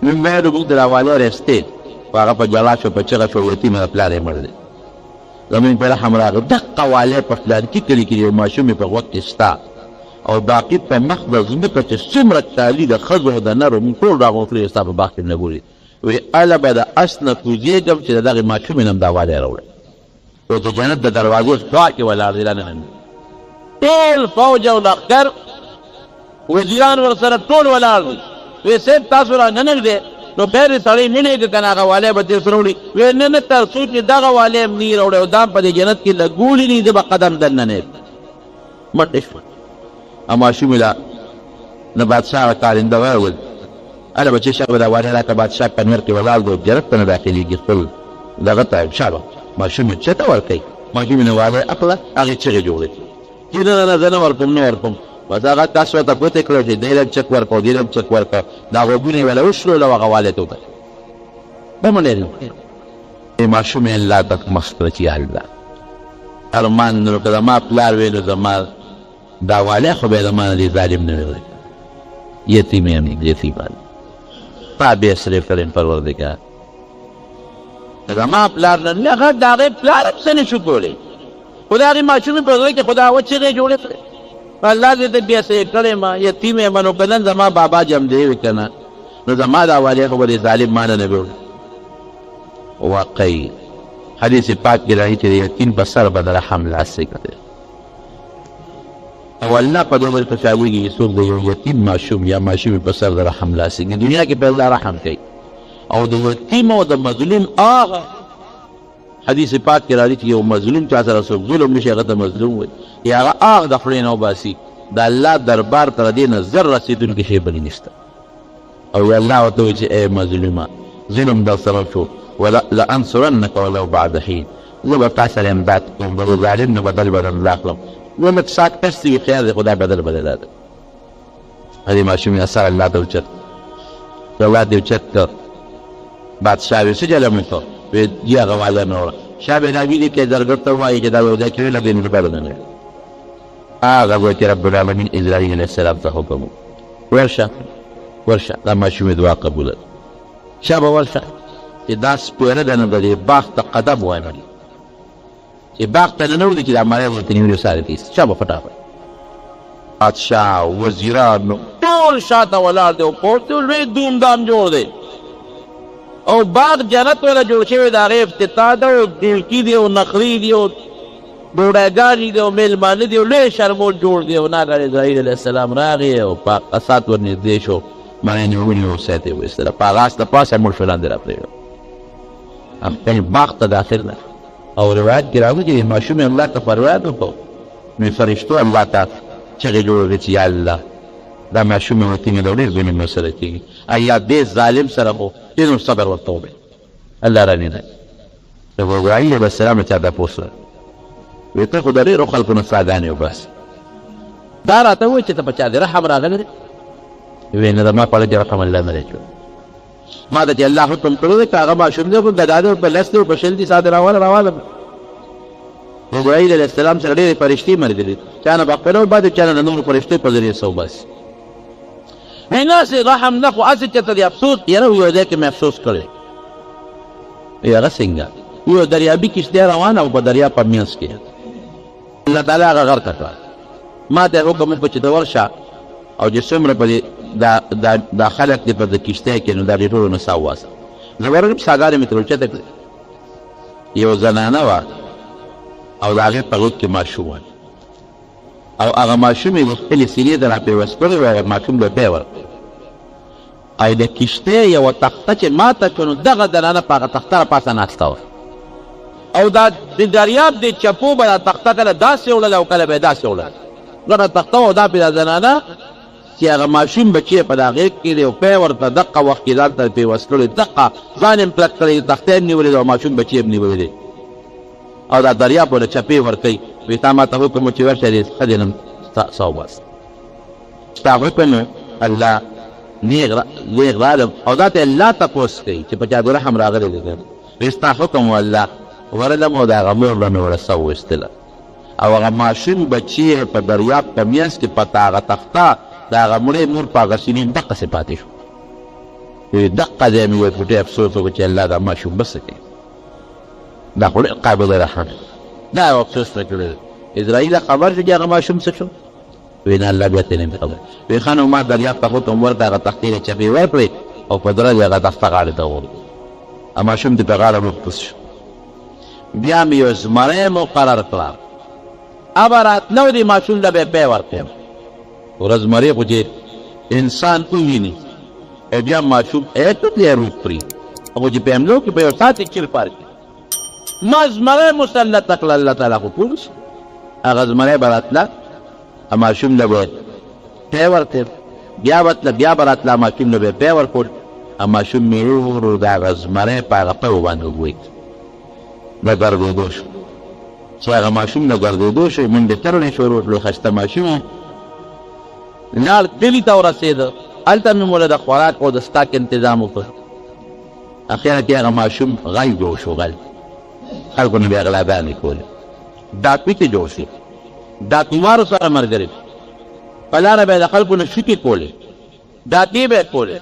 من ویلو موږ د راوالی رسټې خو هغه په ژړا شو په چغه شو یتیمه د پلار یې مړ دی زموږ په رحم راغی دقه والی په فلانکي کلي کې یو ماشوم یې په غوږ کې ستا او باقي په مخ د ځمکه چې څومره کالي د ښځو او د نرو موږ ټول راغوښتلي ستا په باغ کې نه ګوري وایي هله به د اس نه کوزېږم چې د دغې ماشومې نه هم دا والی راوړی وایي هله به د اس نه کوزېږم چې د دغې ماشومې نه هم دا والی راوړی وایي هله به د اس نه کوزېږم چې د دغې ماشومې نه هم دا والی راوړی وایي هله به د اس نه کوزېږم چې د دغې ماشومې نه هم دا والی راوړی او د جنت د دروازو خوا کې ولاړ دی دننه ټول فوج او لښکر وزیران ورسره ټول ولاړ دي وی صاحب تاسو را ننږدې نو بیر سړی ننهږي که نه هغه والی به ترې سره وړي وی نه نه تر څو چې دغه والی هم نه راوړی او دا په دې جنت کې لګولي نه زه به قدم دننه مټې شوه او ماشومې له نه بادشاه هغه کارنده وویل هله بچې شه به دا والی راکړه بادشاه کنور کې ولاړ دی جنت ته نه داخلېږي خپل دغه ته شابه ماشومې چېرته ورکوي ماشومې نه والی اخله هغې چغې جوړې چې نه نه نه زه نه ورکوم نه ورکوم بس هغه تاسو ته پوتې کړو چې دی لږ چک ورکړو دی لږ چک ورکړه دا غوږونه یې ویله وشلول او هغه والی ته وکړه به منډېدل ماشومې الله ته مخ کړه چې الله ارمان نو که زما پلار وی نو زما دا والی خو به یې زما نه دې ظالم نه وی یتیم یم یتیمان تا بې صرف کړم پروردګار زما پلار نه هغه د هغې پلار هم څه نه شو کولی خو د هغې ماشومې په زړه کې خو د هغه چغې جوړې کړې الله دې ته بیا څه کړی ما یتیم یم نو که نن زما بابا جمدی وي که نه نو زما دا والی خو به دې ظالم ما نه نه وړي واقعي حدیث پاک کې راځي چې د یتیم په سر به د رحم لاس کړی او الله په دې باندې خوشحالېږي چې څوک د یو یتیم ماشوم یا ماشومې په سر د رحم لاس کړي دنیا کې په الله رحم کوي او د یتیم او د مظلوم هغه حدیث پاک کې راځي چې یو مظلوم چا سره څوک ظلم نشي هغه ته مظلوم وایي یا هغه هغه د خولې نه وباسي د الله دربار ته د دې نه زر رسېدونکی شی بلې نشته او الله ورته وایي چې ای مظلومه ظلم در سره شو لانصرنک ولو بعد حین زه به تا سره امداد کوم به ظالم نه بدل بدل راکړم نو لږ ساعت پس وي خیر دی خدای بدل بدل راکړه هغې ماشومې اثر الله ته اوچت الله دې اوچت کړ بادشاه وی څه جلم وکړ وی دي هغه والی نه وړه شاه به دا ویلي کې زرګر ته ووایي چې دا به دا کوي لږ دې روپۍ به نه هغه وایي چې رب العالمین اسرائیل علیه السلام ته حکم ورشه ورشه دا ماشومې دعا قبوله شاه به ورشه چې دا سپوره ده نه د دې باغ ته قدم وانهړي چې باغ ته ننوځي چې دا مړی ورته نیولي ساري ته ایستي شاه به فټافټ بادشاه وزیران ټول شاته ولاړ دی او پورته لوی دومدام جوړ دی او باغ جنت ویله جوړ شوی د هغې افتتاح ده او ډیلکي دی او نخري دی او ډوډیګانې دي او میلمانه دي او لوی شرمول جوړ دی او ناګهانه اسرائیل علیه السلام راغی او په قصات ورنږدې شو مړی نیولي او سیت یې وایستله په هغه اس د پاسه مړ شو لاندې راپرېږده یعنې باغ ته داخل ده او روایت کې راغلي چې ماشومې الله ته فریاد وکړو نو فرشتو الله ته چغې جوړې چې یا الله دا ماشومې ورته مې د ډېر ظلم ورسره کېږي یا دې ظالم سره خو ډېر صبر ورته وکړي الله رانیدی د ابراهیم علیه السلام نه چا تپوس کړی وایي ته خو د ډېرو خلکو نه څاګانې وباسې دا راته ووایي چې ته په چا دې رحم راغلی دی وایي نه زما په اړه دې رحم الله نه دی کړی ما ته چې الله حکم کړی دی که هغه ماشوم دی خو ګدا دی په لس دی په شل دي ساعت روانه ابراهیم علیه السلام سره ډېرې فرشتې ملګري چا نه بقره وباسي چا نه د نورو فرشتې په ذریعې څه وباسي هناسې رحم نه خو هسې چېرته د افسوس یاره وویل دی کې مې افسوس کړی وی هغه څنګه وویل دریابي کښتۍ روانه او په دریاب په منځ کې الله تعالی هغه غرقه کړه ما ته یې حکم وکړ چې ته ورشه او چې څومره په دې دا خلک دې په د کښتۍ کې نو دا دې ټولو نه سا وواسه زه ورغلم څاګانې مې ترې اوچته کړې یو زنانه وه او د هغې په غوږ کې ماشوم و او هغه ماشوم یې د خپلې سینې ته راپیوست کړی و هغه ماشوم به بیا ورکړی او د کښتۍ یوه تخته چې ماته کړه نو دغه زنانه په هغه تخته راپاسه ناسته وه او دا د دریاب د چپو به دا تخته کله داسې وړله او کله به یې داسې وړله ګڼه تخته وه دا پې دا زنانه چې هغه ماشوم به چې په دا غېږ کې دی او پی ورته دقه وخت کې ځان ته پیوست کړی دقه ځان یې کلک کړی تخته یې نیولې ده او ماشوم بچی یې نیولی دی او دا دریاب وله چپې ورکوي وایي تا ما ته حکم و چې ورشه دې ښځې نن سا وباسه ستا حکم الله نیغ رالم او دا ته الله تپوس کوي چې په چا د رحم راغلی دی وایي ستا حکم و الله ورلم او د هغه مور به مې ورسه وویستله او هغه ماشوم بچی یې په دریاب په منځ کې په هغه تخته د هغه مړې مور په هغه سینې دقسې پاتې شو وایي دقه دی مې وایي په ډېر افسوس وکړو چې الله دا ماشوم به څه کوي دا خو ډېر قابل رحم دا یو افسوس ته کړی دی اسرائیل خبر شو چې هغه ماشوم څه شو وایي نه الله بیا ته نه خبر وایي ښه نو ما دریاب ته حکم ورکړه هغه تختې یې چپې ورکړې او په درجه هغه تخته غاړې ته وغورځېد ماشوم دې په غاړه مختص شو بیا مې یو زمری مقرر کړه ابه راتلو دې ماشوم له به پی ورکړم ورځ زمری خو چې انسان وویني بیا ماشوم ټوټ یې روغ کړي هغه چې په حملو کې په یو ساعت کې چیر پار کړي ما زمری مسلط کړه الله تعالی خو پوه شي هغه زمری به راتله ماشوم له به پی ورکړ بیا ورتله بیا به راتله ماشوم له به پی ورکړ ماشوم مې ورو د هغه زمری په هغه پیو باندې وګوید د ګرځېدو شو چې هغه ماشوم د ګرځېدو شو منډې ترړې شروع کړو ښایسته ماشوم لاړ کلي ته ورسېده هلته مې موله د خوراک او د ستاک انتظام وکړ اخیره کې هغه ماشوم غل جوړ شو غل خلکو نه بیا غلاګانې کولې ډاکوي کې جوړ شو ډاکووارو سره ملګري په لاره به یې د خلکو نه شوکې کولې ډاکې به یې کولې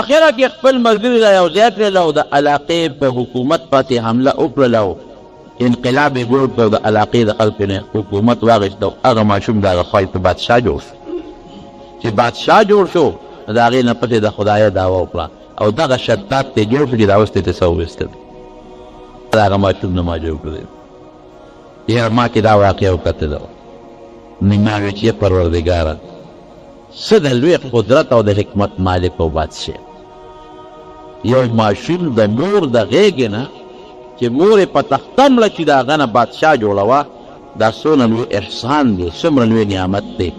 اخیره کې خپل ملګري را یو ځای کړل او د علاقې په حکومت پسې حمله وکړله او انقلاب یې جوړ کړ د علاقې د خلکو نه حکومت واخیسته او هغه ماشوم د هغه خوی ته بادشاه جوړ شو چې بادشاه جوړ شو د هغې نه پسې د خدایه دعوه وکړه او دغه شتات ته جوړ شو چې راوستې ته څه وویستل د هغه ماشوم نه ما جوړ کړی یاره ما کې دا واقعه وکتله نو ما ویل چې پروردګاره څه د لوی قدرت او د حکمت مالک او بادشاه یو ماشوم د مور د غېږې نه چې مور یې په تخته مړه چې د هغه نه بادشاه جوړوه دا څومره لوی احسان دی څومره لوی نعمت دی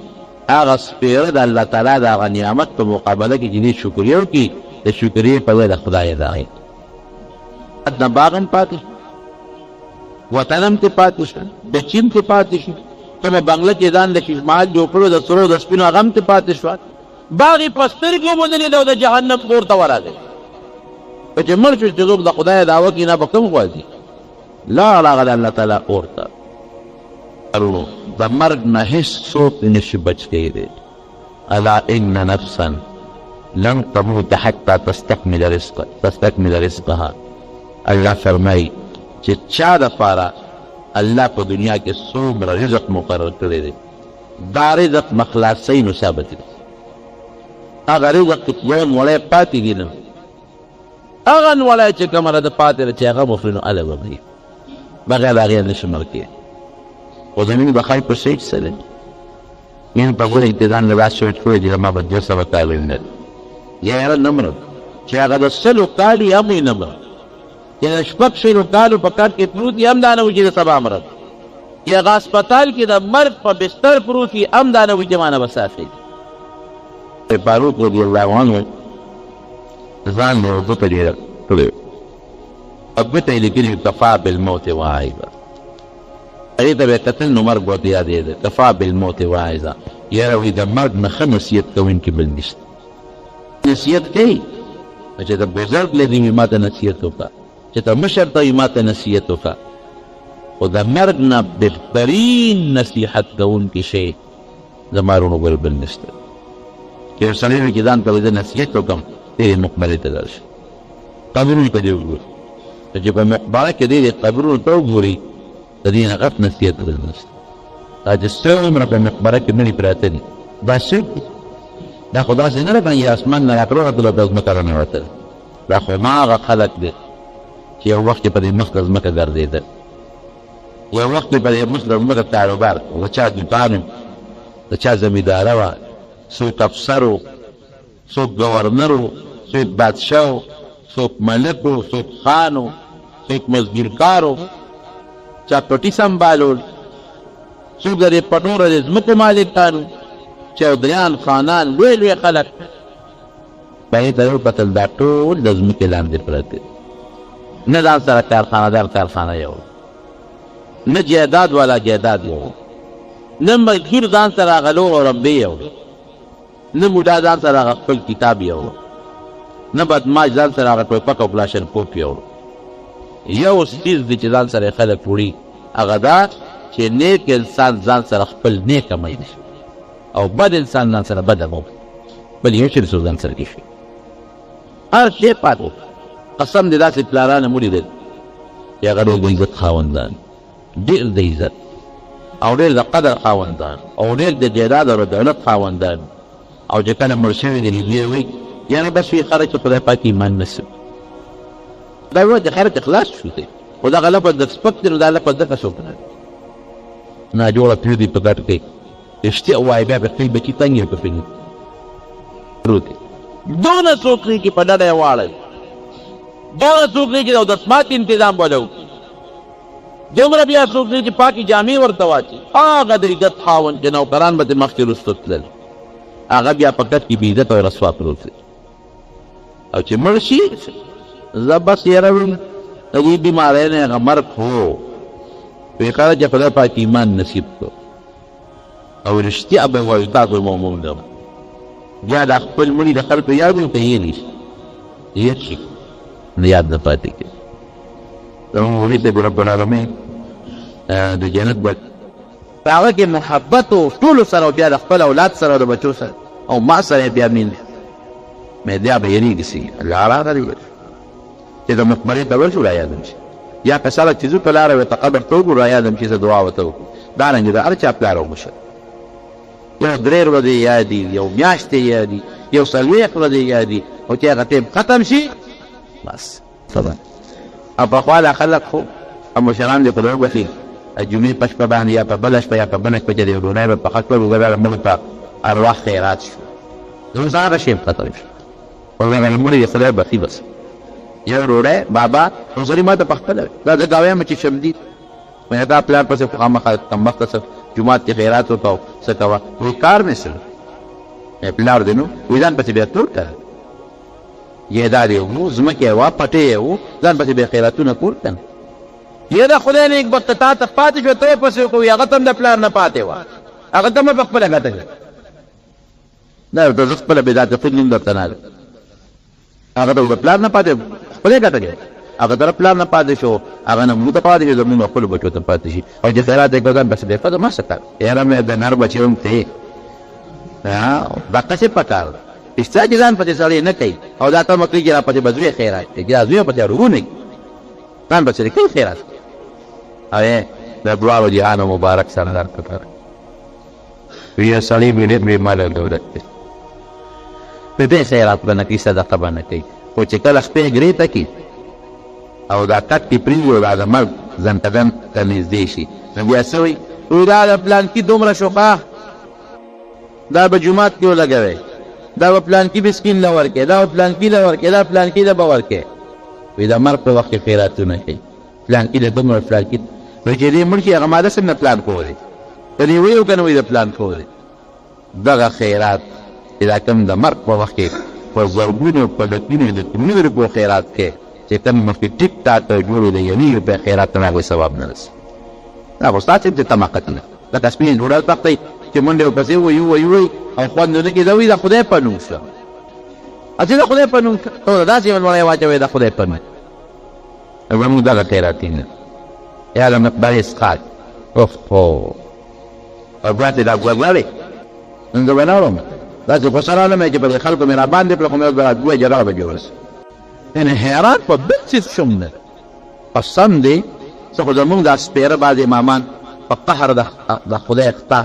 هغه سپېره د الله تعالی د هغه نعمت په مقابله کې چې دې شکریه وکړي د شکریې په ځای د خدای د هغې نه باغ هم پاتې شو وطن هم ترې پاتې شو د چین ترې پاتې شو کومه بنګله چې ځان د شیشمحل جوړ کړو د سرو د سپینو هغه هم ترې پاتې شوه باغ یې په سترګو وموندلې او د جهنم اور ته ورغی که چې مړ شو چې څوک د خدای دعوه کړي نه به کوم غواځي لاړ هغه د الله تعالی اور ته ورونو د مرګ نه هېڅ څوک نشي بچ کېدی الا ان نفسا لن تموت حتى تستكمل رزقها الله فرمایي چې چا دپاره الله په دنیا کې څومره رزق مقرر کړی دی دا رزق مخلاصۍ نو ثابت دی هغه رزق چې یو نوړی پاتې دي نه هغه نوړی چې کومه ده پاتې ده چې هغه مخلي نو هله به وي بغیر د هغې نه نشي مړ کېدی خو زمونږ د خیر په شی څه دی مین په ګوره انتظام لباس سوچ کړی چې ما به 200 کاله نه یا یاره نه مرم چې هغه د 100 کالي هم یې نه مرم چې د 6 کالو په کټ کې پروت وي هم دا نه وي چې د سبا مرم یا هغه هسپتال کې د مرګ په بستر پروت وي هم دا نه وي چې ما نه به صافي فاروق رضي الله عنه ځان له اوبه ته ډېره کړی اوبه ته یې لیکلي کفا بالموت واعظا هغې ته به یې کتل نو مرګ ورته یادېده کفا بالموت واعظا یاره وایي د مرګ نه ښه نصیحت کوونکي بل نشته نصیحت کوي چې ته بزرګ لري وي ما ته نصیحت وکړه چې ته مشر ته وي ما ته نصیحت وکړه خو د مرګ نه بهترین نصیحت کوونکی شی زما وروڼو بل نشته چې یو سړی وي چې ځان ته زه نصیحت وکړم تېرې مقبرې ته لاړ شي قبرونو ته دې وګوري چې په مقبره کې دې قبرونو ته وګوري د دې نه غټ نصیحت بل نشته دا چې څومره په مقبره کې نړۍ پراته دي دا څوک دي دا خو داسې نه ده که یا اسمان نه راکړوتل او د ځمکه راننوتل دا خو هماغه خلک دی چې یو وخت یې په دې مخ د ځمکه ګرځېدل یو وخت یې په دې مخ د ځمکه کاروبار د چا دوکان د چا زمینداره وه څوک افسر و څوک ګورنر و څوک بادشاه و څوک ملک و څوک خان و څوک مزدورکار و چا پټي سنبالول څوک د دې پټوره د ځمکې مالکان و چودریان خانان لوی لوی خلک به یې ته وکتل دا ټول د ځمکې لاندې پراته نه ځان سره کارخانهدار کارخانه یو نه جایداد والا جایداد یو نه مزدور ځان سره هغه لوغ او رمبې یو نه موډا ځان سره هغه خپل کتاب یو نه بدماش ځان سره هغه ټوپک او کلاشنکوف یو یو څیز دی چې ځان سره خلک وړي هغه دا چې نیک انسان ځان سره خپل نیک عمل او بد انسان ځان سره بد عمل بل یو شی ځان سره کېږي هر شی پاتې قسم دې داسې پلارانه مړي دی چې هغه ډېر د عزت خاوندان ډېر د عزت او ډېر د قدر خاوندان او ډېر د جایداد او دولت خاوندان او چې کله مړ شوي دي نو دوی وایي یعنې بس وي خلک چې خدای پاک ایمان نصیب دا وایي د خیرت اخلاص شو دی خو دغه لفظ د سپک دی نو دا لفظ دغه څوک نه ناجوړه پرېږدي په ګټ کې رښتیا ووایي بیا به خپل بچي تنګ یې په فکر پروت دی دونه څوک دی چې په ډډه یې واړوي دونه څوک دی چې د اودسمات انتظام به وکړي دومره بیا څوک دی چې پاکې جامې ورته واچي هغه د عزت خاوند چې نوکران به ترې مخکې رسته تلل هغه بیا په ګټ کې بېعزت او رسوا پروت دی او چې مړ شي زه بس یاره وم د دې بیمارۍ نه هغه مرګ هو ویې کړه چې خدای پاک ایمان نصیب کړو او رښتیا به وایو تاسو مؤمن ده بیا دا خپل مړي د خلکو یاد ورته هېرې شي هېر شي نو یاد نه پاتې کېږي زموږ مولوي صاحب رب العالمین د جنت په هغه کې محبت و ټولو سره او بیا د خپل اولاد سره او د بچو سره او ما سره بیا مین مې بیا به یېرېږي سي الله راغلی چې د مقبرې ته ورشو رایادم شي یا که سړک چې زه په لاره ورته قبر ته وګورو رایادم شي زه دعا ورته وکړو دارنګې د هر چا پلار او مشر یو 3 ورځې یادي یو میاشتې یادي یو 40 ورځې یادي او چې هغه ټیم ختم شي بس صدا او پخوا دا خلک خو مشران دې په دغه وخت جمعې په شپه باندې یا په بله شپه یا په بله شپه چې د یو ډوډۍ به پخه کړل وبیا موږ په ارواح خیرات شو زموږ هغه شی ختم شو وبیا مړي د خدای بخي بس یو ډوډۍ بابا حضوري ما ته پخپله دا زه دا وایم چې شمدي مې دا پلار پسې خامخا کمبخته څه جومات کې خیرات وکړو څه کوه وایي کار مې سره پلار دی نو وایي ځان پسې بیا تور کړه یې دا دی وو ځمکې یې وه پټې یې وو ځان پسې بیا خیراتونه کول که نه یې د خدای نیک بخته تا ته پاتې شوه ته یې پسې وکړو هغه ته هم د پلار نه پاتې وه هغه ته مې په خپله ګټه کړه دا ورته زه خپله بېدا تفصیل نوم درته نه هغه ته د پلار نه پاتې خپله یې ګټه کړه هغه ته پلار نه پاتې شو هغه نه موږ ته پاتې شو زموږ خپلو بچو ته پاتې شي او چې خیرات یې کړو ځان پسې بیا ښه ما څه کار یاره مې د نر بچی هم ته دقسې پکار ده رښتیا چې ځان پسې سړی نه کوي او دا تمه کوي چې را پسې به زوی خیرات کوي چې دا زوی پسې اړوونه کوي ځان پسې کوي خیرات او د دواړو جهانو مبارک سردار پکار ویه سړی مې ډېر بېماله دولت دی په دې خیرات به نه کوي صدقه به نه کوي خو چې کله شپې ګرې ته کي او دا کټ کې پرېږدي دا د مرګ زنتدن ته نږدې شي نو بیا څه وایي وایي دا د پلانکي دومره شوقه دا به جومات کې ولګوئ دا به پلانکي مسکین له ورکړې دا به پلانکي له ورکړې دا پلانکي له به ورکړې وایي د مرګ په وخت کې خیراتونه کوي پلانکي له دومره پلانکي وایي چې دې مړ شي هغه ماده څنګه پلان کولی که دې ویو که نه وایي د پلان کولی دغه خیرات چې دا کوم د مرګ په وخت کې په زرګونو په لکونو د ترونو روپیو خیرات کې چې کوم مخکې ټیک ټاک جوړې د یوې روپۍ خیرات ته هغوی ثواب نه رسي دا خو ستا صرف د طماقت نه لکه سپین ډوډۍ پختی چې منډې ورپسې ووایي ووایي ووایي او خوند ونه کړي دا وایي د خدای په نوم شوه چې د خدای په نوم ته داسې ولوړی واچوئ د خدای په نوم زموږ دغه خیراتي یا د مقدار اسقاط اوفو او ګواتې دا ګوګلې نن زه به نه وړم داسې خوشحاله عالم چې په خلکو مې راباندې کړه خو مې اوس به دوه جرړه به جوړه شي یعنې حیران په بل څیز شوم نه قسم دی څه خو زمونږ دا سپېره بعض امامان په قهر د خدای اختا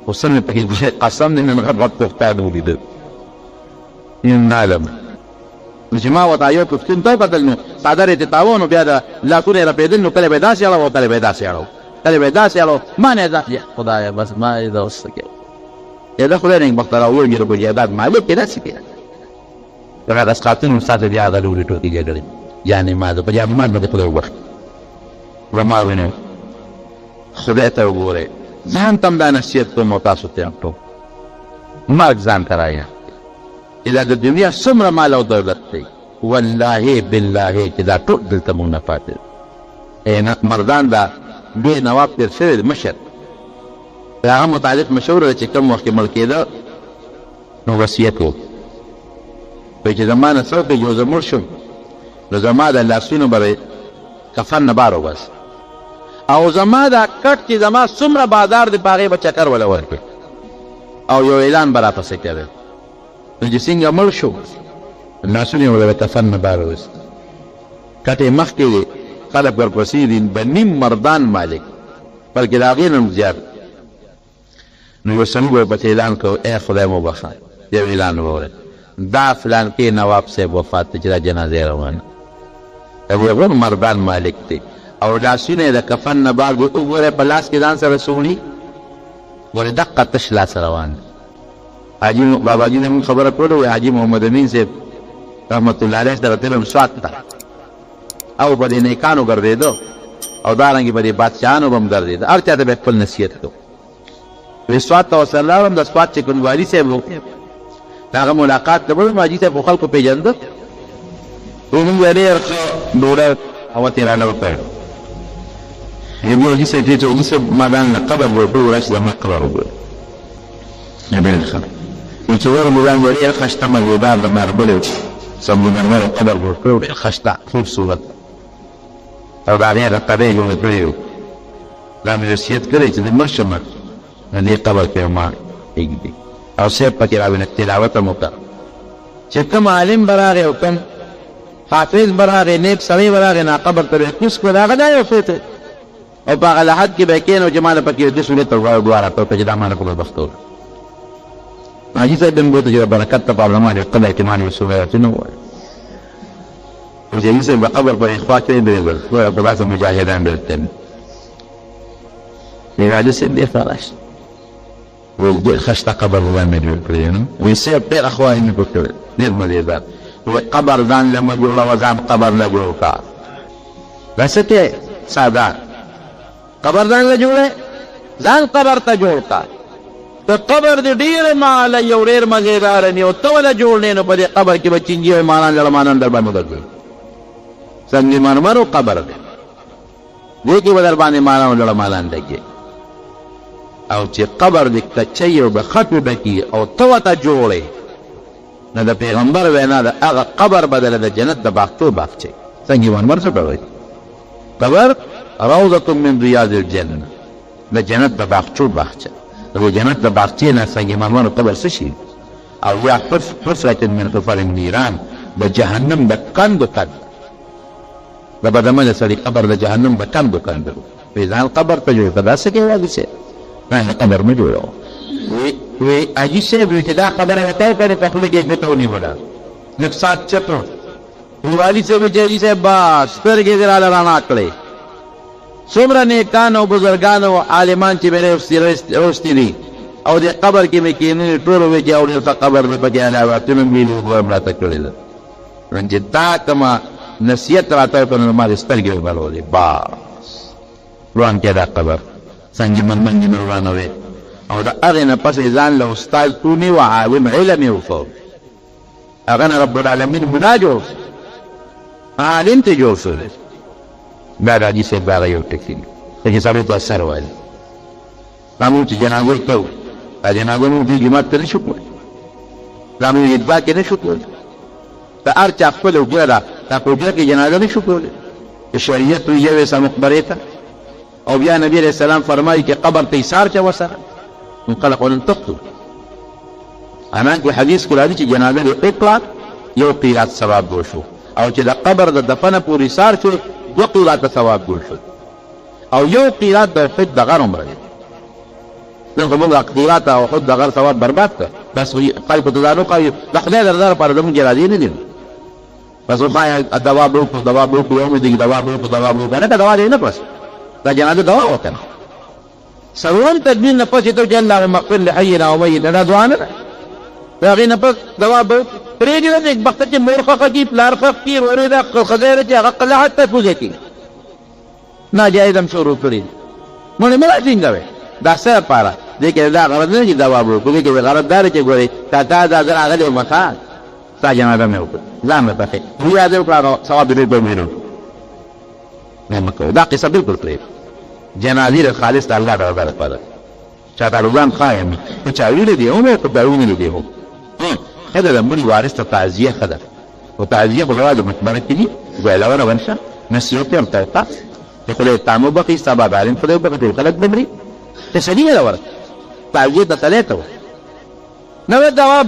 خو څه مې پکې قسم دی نن غټ غټ پوښتان ولیده نه علم نو چې ما ورته یو پوښتون ته بدل نو څادر یې تاوه نو بیا د لاسونه یې رپېدل نو کله به یې داسې اړوه او کله به یې داسې اړوه کله به یې داسې اړوه ما نه یې خدایه بس ما یې دا اوس څه کوي یا د خدای نیک بخته راوړي د جایداد مالک یې داسې کوي هغه د اسقاطونو استاد بیا هغه لورې ټوکې جګړې یعنې ما د په جامعات باندې خدای وبخښي وما وینئ خدای ته وګورئ ځان ته هم دا نصیحت کوم او تاسو ته هم ټول مرګ ځان ته رایه چې دا د دنیا څومره مال او دولت دی والله بالله چې دا ټول دلته مونږ نه پاتې دی مردان دا لوی نواب تېر شوی دی مشر د هغه متعلق مشوره ده چې کوم وخت کې مړ کېده نو وصیت وکړو وایي چې زما نه څوک یو زه مړ شم نو زما د لاسونو به کفن نه بار وباسي او زما دا کټ چې زما څومره بازار دی په هغې به چکر وله ورکړي او یو اعلان به راپسې کوي نو چې څنګه مړ شو لاسونه یې به کفن نه بار وباسي کټ یې مخکې دی خلک ورپسې دي به نیم مردان مالک بلکې د هغې نه هم زیات نو یو سړي به پسې اعلان کوو ای خدای مو بخښه یو اعلان واورئ دا فلانکې نواب صاحب وفات دی چې دا جنازه یې روانه ابو مردان مالک دی او لاسونه د کفن نه بار وګوره په لاس کې ځان سره سونی ګوره دقه تش لاس روان حاجی بابا جی نے خبره کړو حاجی محمد امین صاحب رحمت الله علیه درته هم سوات تا او په دې نیکانو ګرځیدو او دارنګي په دې بادشاہانو هم ګرځیدو هر چاته به خپل نصیحت کو وسوات او سلام د سوات چې کوموالي صاحب هغه ملاقات کړو ماجی صاحب خلکو پیژند ومن غير دورة أو تيرانا بقى يقول جي سيتيتو جي ما بان قبر بربو راش لما قبر بربو نبي الخير وتصور مبان ولي خشتما الوباب لما ربولي سمونا المال قبر بربو خشتا كل صورة أو بعدين رقبين يوم بريو لما يرسيت كريت دي مرشمك اللي قبر كيما يجدي أو سيب بكي من التلاوة المبتر شكما علم براغي وكم حافظ براغه نیک سړی براغه نا قبر ته کوس کو دا غدا یو فته او په لحد کې به کېنو جماله پکې د سنت او دواره ته چې دمانه کوله بختور حاجی صاحب بن بوته چې برکت ته په علماء قله اعتماد وسوه نو او چې یې په قبر په اخوا کې دی او په بعض مجاهدان بلتن لهذا سيدي فراش والدول خشت قبر الله مدير كرينو ويصير بين اخواني بكره للمريضات قبر ځان له مجوړه وځان قبر له جوړه بس ته ساده قبر ځان له جوړه ځان قبر ته جوړه ته قبر دې ډیر مال یو ډیر مګیدار نه او ته ولا جوړ نه په دې قبر کې بچینګي ایمان لړمان در باندې درځي څنګه مرمرو قبر دې کې بدل باندې مان لړمان دګي او چې قبر دې کچي او بخټو دکی او ته وته جوړه نه د پیغمبر وینا د هغه قبر بدل د جنت د باغتو باغچه څنګه ونمر څه کوي قبر روضه من رياض الجنه د جنت د باغچو باغچه د جنت د باغچې نه څنګه ونمر قبر څه شي او یا فرصه من قفل النيران د جهنم د کندو کند د بدمنه سړي قبر د جهنم د کندو کند په ځان قبر ته جوړ کړه څه کوي واګي څه نه قبر مې جوړو وی اجي سيب چې دا خبره ته کړې په خپل کې نته ونیولا نقصات چتو والی سے بچی سے باس پر کې دراله رانا کړې څومره نیکان او بزرګان او عالمان چې مې اوستي او دې قبر کې مې کېنه ټول وې چې او دې قبر په کې علاوه تم مې له امراته کړې ده رنجه تا کما نصیحت راته په ما دې سترګې ولولې باس روان کې دا قبر څنګه من روانه وې او دا هغه نه پس ځان له استاد تونی او عالم علم یو فو هغه رب العالمین مناجو عالم ته جوړ شو بعد حدیث باغ یو ټکی چې سره تو اثر وایي نامو چې جنازه کو جنازه مو دې جماعت ته شو نامو یې با کې نه شو ته ارچ خپل وګړه تا په دې کې جنازه نه شو کولای شریعت یې وسه مقبره ته او بیا نبی علیہ السلام فرمایي چې قبر ته ایثار چا وسره انقلق ولن تقتل امان کې حدیث کول دي چې جنازه له اطلاق یو قیرات ثواب وشو او چې د قبر د دفن پورې سار شو دو قیرات ثواب وشو او یو قیرات د حد د غر عمره نو کومه قیرات او حد د غر ثواب برباد کړ بس قلب ته ځانو کوي د خدای درځه پر دمو جرادي نه دي بس ما دوا بو یوم دي دوا بو نه دوا نه بس دا جنازه دوا وکړه سرون تدبیر نه پاتې ته جل مغفر لحينا وميتنا دعا نه دا غي نه پس دوا به پرې دې نه وخت چې مورخه کی پلار فقیر وردا خزیره چې هغه قله حتی پوزيتي ناجایزم شروع کړی مونږ مې راځینګوي دا څه پاره دې کې دا غرض نه چې دوا به کوي کې غرض دار چې ګوري تا دا هغه مخه تا جنازه مې وکړه ځان په خې بیا دې کړه ثواب دې به مې نه مکو دا قصه بالکل پرې جنازه خالص د الله تعالی لپاره چا دا روان قائم په چا ویل دی او په داوونه دی هو هذا لمن وارث تعزيه خدر وتعزيه بغرض متبرك دي ولا ولا ونشا مسيوت يوم تلقى يقول تعمو بقي سبب علم فلو بقي خلق بمري تسديه لا ورث تعزيه ثلاثه نو دوا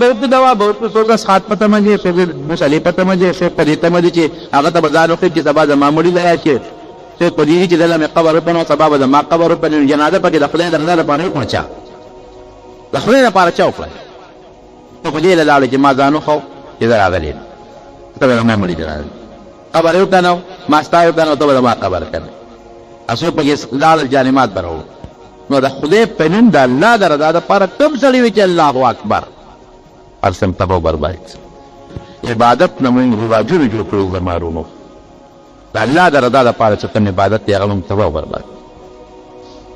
به په صحت پته مجه په مسالې پته مجه په پریته مجه چې هغه ته بازار وخت چې سبا د معمولی لا شي ته په دې چې دلته قبر په نو سبب د ما قبر په جنازه پکې د خپل درنه باندې کوم چا د خپل لپاره چا وکړه ته په دې لاله چې ما ځانو خو چې راغلی ته به معمولی درنه قبر یو کنه ما ستا یو کنه ته به ما قبر کنه اسو پکې لال جانمات برو نو د خدای په نوم د الله د رضا دپاره کوم سړي وي چې الله اکبر هر سم تباه و برباد عبادت نه موږ رواجونه جوړ کړو بیمارونو د الله د رضا دپاره چې کوم عبادت دی هغه موږ تباه و برباد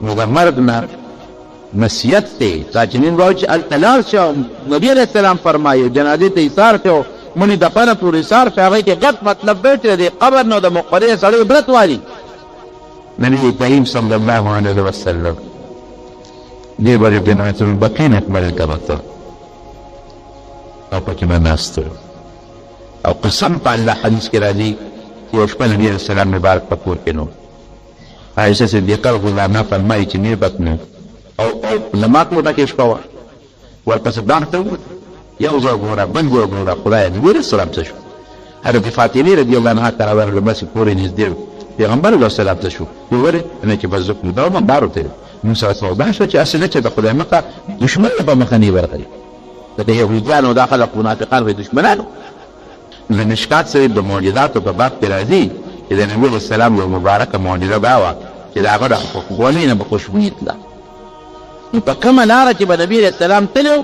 نو د مرګ نه نصیحت دی دا چې نن وایو چې هلته لاړ شه نبي علیه السلام فرمایي جنازې ته ایثار کړو منې دفنه پورې ایثار کړ هغې کې غټ مطلب دی چې د قبر نه د مقبرې سړی عبرت والي نبي کریم صلی الله علیه وسلم دې باندې جنازة البقیع نکمل کړه او پکې به ناست او قسم په الله حدیث کې راځي چې یو شپه نبي علیه السلام مبارک په کور کې نو عایشه صدیقه غلامه فرمایي چې مې بطنه او لمات مو ډکې شپه وه ورپسې بانک ته ووت یو ځای ګوره بل ځای ګوره خدایه نبي علیه السلام څه شو حضرت فاطمې رضي الله عنها ته راورغله بس پورې نږدې و پیغمبر علیه السلام ته شو وګورې نه چې بس زه دا ما بارو ته نو سره توبه شوه چې اصل نه چې د خدای مخه دشمن ته به مخه نه ورغلي د یهودیانو دا خلق منافقان وي دشمنانو د مشکات سره د معجزاتو په باب کې راځي چې د نبي علیه السلام یو مبارکه معجزه دا وه چې د هغه د خوشبویۍ نه به خوشبویي تله نو په کومه لاره چې به نبي علیه السلام تللی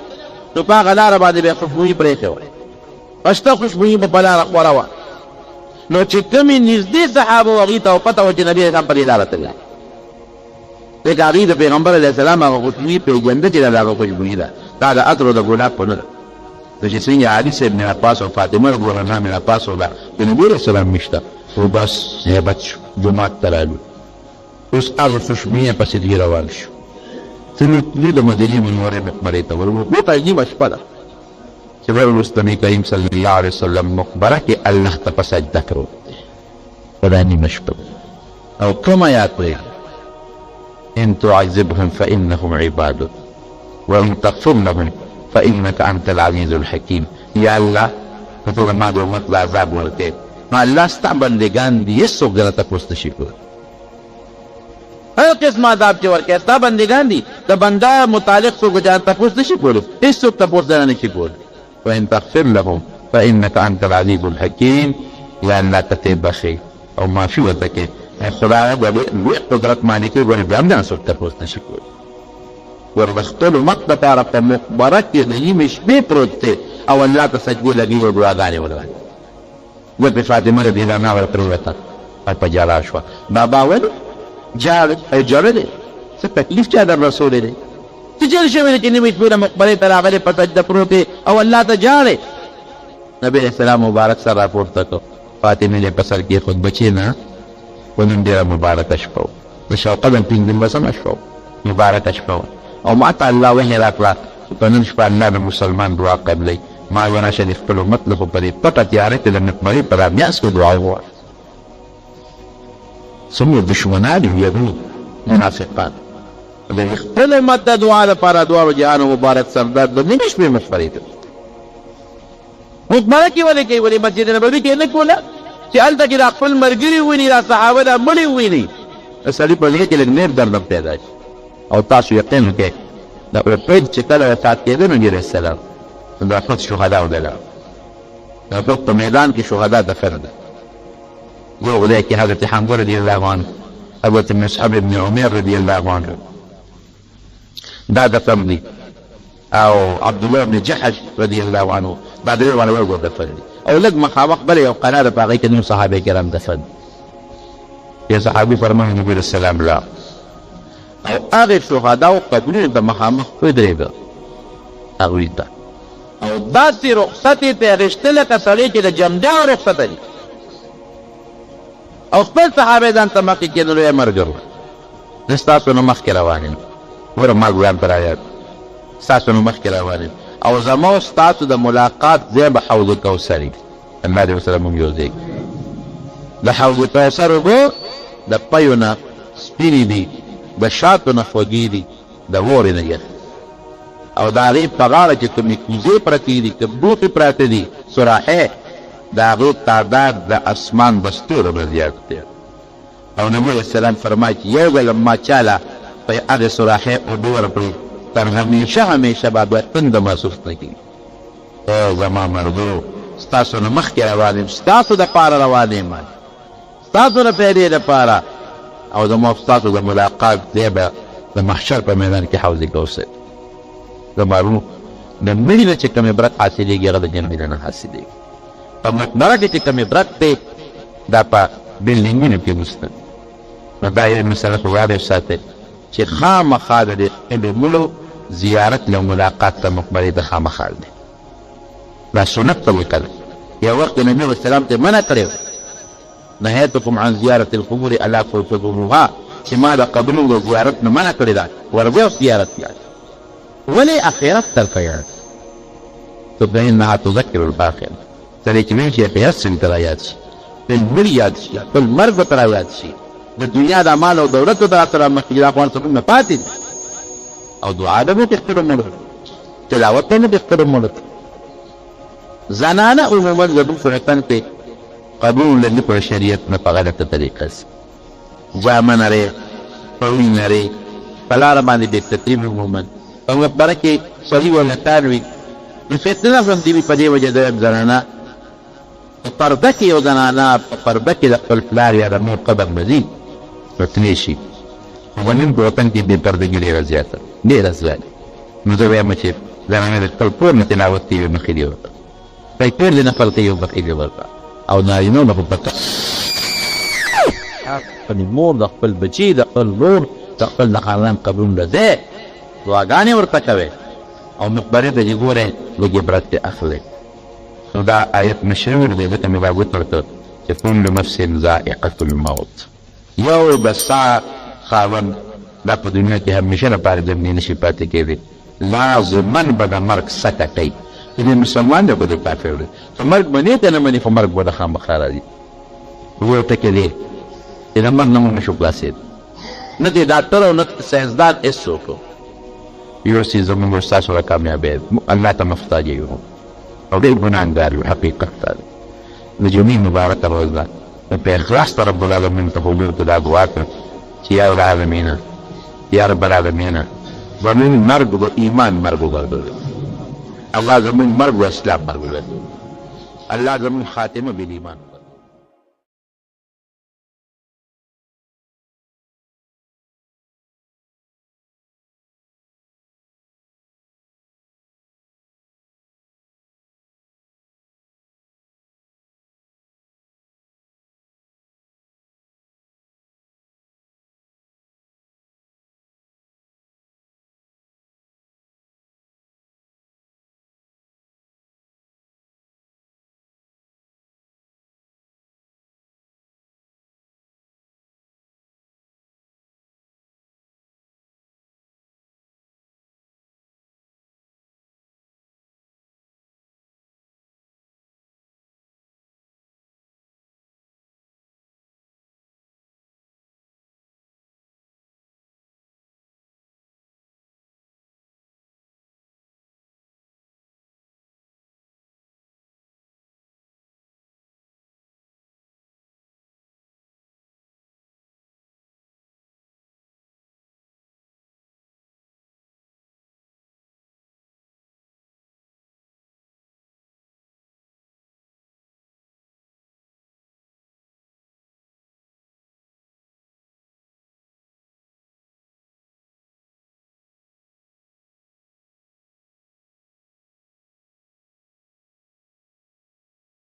نو په هغه لاره باندې به یې خوشبویي پرېښې وه پشته خوشبویي به په لاره خوره وه نو چې کومې نږدې صحابه وو هغوی ته پته وه چې نبي علیه السلام په دې لاره تللی ځکه هغوی د پیغمبر علیه السلام هغه خوشبویي پېژنده چې دا د هغه خوشبویي ده دا د عطر او د ګلاب په نه ده د چې څنګه علي صاحب ابن عباس او فاطمه ګورنه ابن عباس او د نبي علیه السلام میشته و بس هیبت شو جومات ته رالو اوس هغه خوشبویي پسې دوی روان شو تللی د مدینې منورې مقبرې ته ورغلو بېرته نیمه شپه ده چې وروسته نبي کریم صلی الله علیه وسلم مقبره کې الله ته په سجده کړو په دا نیمه شپه او کوم آیات پرېږدي إن تعذبهم فإنهم عبادك وإن تغفر لهم فإنك أنت العزيز الحكيم یا الله ته ټول ما د امت له عذاب ورکړې نو الله ستا بندګان دي هېڅ څوک دله تپوس نشي کولی هر قسم عذاب چې ورکړې ستا بندګان دي د بنده متعلق څوک جان تپوس نشي کولی هېڅ څوک تپوس دله نشي کولی وإن تغفر لهم فإنك أنت العزيز الحكيم یا الله ته ته بخښې او معافي ورته کړې خدای لوی قدرت مالک وي ولې بیا هم نه څوک تپوس نشي کولی وربختلو مت دپاره په مقبره کې د نیمې شپې پروت دی او الله ته سجدو لګي او دعاګانې ولري ورپې فاطمه رضي الله عنها ورته وویل په ژړا شوه بابا ولې ژړلې څه تکلیف چا در رسولی دی څه چل شوی دی چې نیمې شپې د مقبرې ته راغلې په سجده پروت دی او الله ته ژاړې نبي علیه السلام مبارک سر راپورته کړ فاطمې یې په سر کېښود بچې نه و نن ډېره مبارکه شپه وه د شوقه د پنځلسمه شپه مبارکه شپه وه او ما ته الله وحی راکړه چې په نن شپه الله د مسلمان دعا قبلوي ما یې ونه شه د خپل امت له په دې پټه تیارې کې د مقبرې په رامیاس کې دعا ووایه څومره دشمنان یهود منافقان د خپل امت د دعا لپاره دواړو جهانو مبارک سردار د نیمې شپې مشورې ته مقبره کې ولې کوي ولې مسجد نبوي کې نه کوله چې هلته کې دا خپل ملګري وویني دا صحابه دا مړي وویني د سړي په زړه کې لږ نېر درد پیدا شي او تاسو یقین وکړئ د احد چې کله وفات کېده نبي علیه السلام د احد شهداو دله د احد په میدان کې شهدا دفن ده یو ځای کې حضرت حمزه رضي الله عنه حضرت مصعب ابن عمیر رضي الله عنه دا دفن دي او عبد الله بن جحش رضي الله عنه دا درې باندې ورغو دفن دي او لږ مخامخ بله یو قلعه ده په هغې کې نور صحابه کرام دفن یو صحابي فرمایي نبي علیه السلام لا او هغې شهداو قبرونه د مخامخ ودرېږه هغوی ته او داسې رخصت یې پرې اخېسته لکه سړی چې د جمداو رخصته دي او خپل صحابه ځان ته مخکې کېدلو یې ملګرو زه ستاسو نه مخکې روان یم ګوره ما ګویان پر آیات ستاسو نه مخکې روان یم او زما او ستاسو د ملاقات ځای به حوض کوثر وي الله دې ورسره موږ یو ځای د حوض کوثر اوبه د پیو نه سپینې دي د شاتو نه خوږې دي د وورې نه یخ او د هغې په غاړه چې کومې کوزې پرتې دي که بوټې پراته دي سراحې د هغې تعداد د اسمان د ستورو نه زیات دی او نبي علیه السلام فرمایي چې یو ځل ما چاله په هغې سراحې اوبه ورکړې تر همیشه همیشه به دوی تنده محسوس نه کېږي او زما مردو ستاسو نه مخکې روان یم ستاسو دپاره روان یم ستاسو د پیدې دپاره او زما ستاسو د ملاقات دی به د محشر په میدان کې حوض کوثر زما روح د مړي نه چې کوم عبرت حاصلېږي هغه د جنت نه حاصلېږي په مقبره کې چې کوم عبرت دی دا په بلډینګونو کې نشته نو دا یې مسله په یاد وساتئ چې خامخا د علمونو زیارت له ملاقات ته مقبرې ته خامخا دی دا سنت ته وکړه یو وخت نبي علیه السلام ته منع کړی نهیتکم عن زیارت القبور الا تزوروها چې ما د قبرونو د زیارت نه منع کړې ده ورځه زیارت یاد ولې اخرت طرفه یاد فإنها تذكر الآخرة سړی چې وایي چې په هر څه ته یاد شي په مړي یاد شي په مرګ ته یاد شي د دنیا د مال او دولت د سره مخکې دا خوان څه نه پاتې او دعا د به تختر نه تلاوت نه تختر مولت زنانه عموما د شیطان په قبول له په شریعت نه په غلطه طریقه ځامن لري پوین لري فلار باندې د تطریب عموما او برکه صحیح ولا تاروي الفتنه هم دې په دې وجه د زنانه پرده کې یو زنانه پرده کې د خپل پلار یا د مور قبر مزید فتنې شي ونیم په وطن کې د پردګي ډېره زیاته ډېره زیاته نو زه وایم چې زنانه د خپل کور نه تلاوت کوي نو خېلې ورته پیپر دې نه پرته یو بخیلې ورته او نارینه نه په پته خپل مور د خپل بچي د خپل لور د خپل د خاندان قبرونه ده دعاګانې ورته کوي او مقبرې ته چې ګورې لږ عبرت دې اخلي نو دا آیت مشهور دی ځکه مې باید وترته چې كل نفس ذائقة الموت یو بسا خاوند دا په دنیا کې همیشه لپاره د مینې نشي پاتې کېدی لازمن به د مرګ سکه کوي چې مسلمان دی که د کافر دی په مرګ منې ته نه منې په مرګ به د خامخا راځي ورته کې دی چې د مرګ نه مو نشو خلاصېد نه دی ډاکټر او نه ساینسدان هېڅوک یو څه زموږ ستاسو را کامیابی الله ته محتاج یو او ډېر ګناهګار یو حقیقت دا دی د جمعې مبارکه ورځ ده په اخلاص ته رب العالمین ته حضور ته دا دعا کړه چې یا العالمین یا رب العالمین زموږ مرګ د ایمان مرګ وګرځوي الله زموږ مرګ و اسلام مرګ وګرځوي الله زموږ خاتمه بالایمان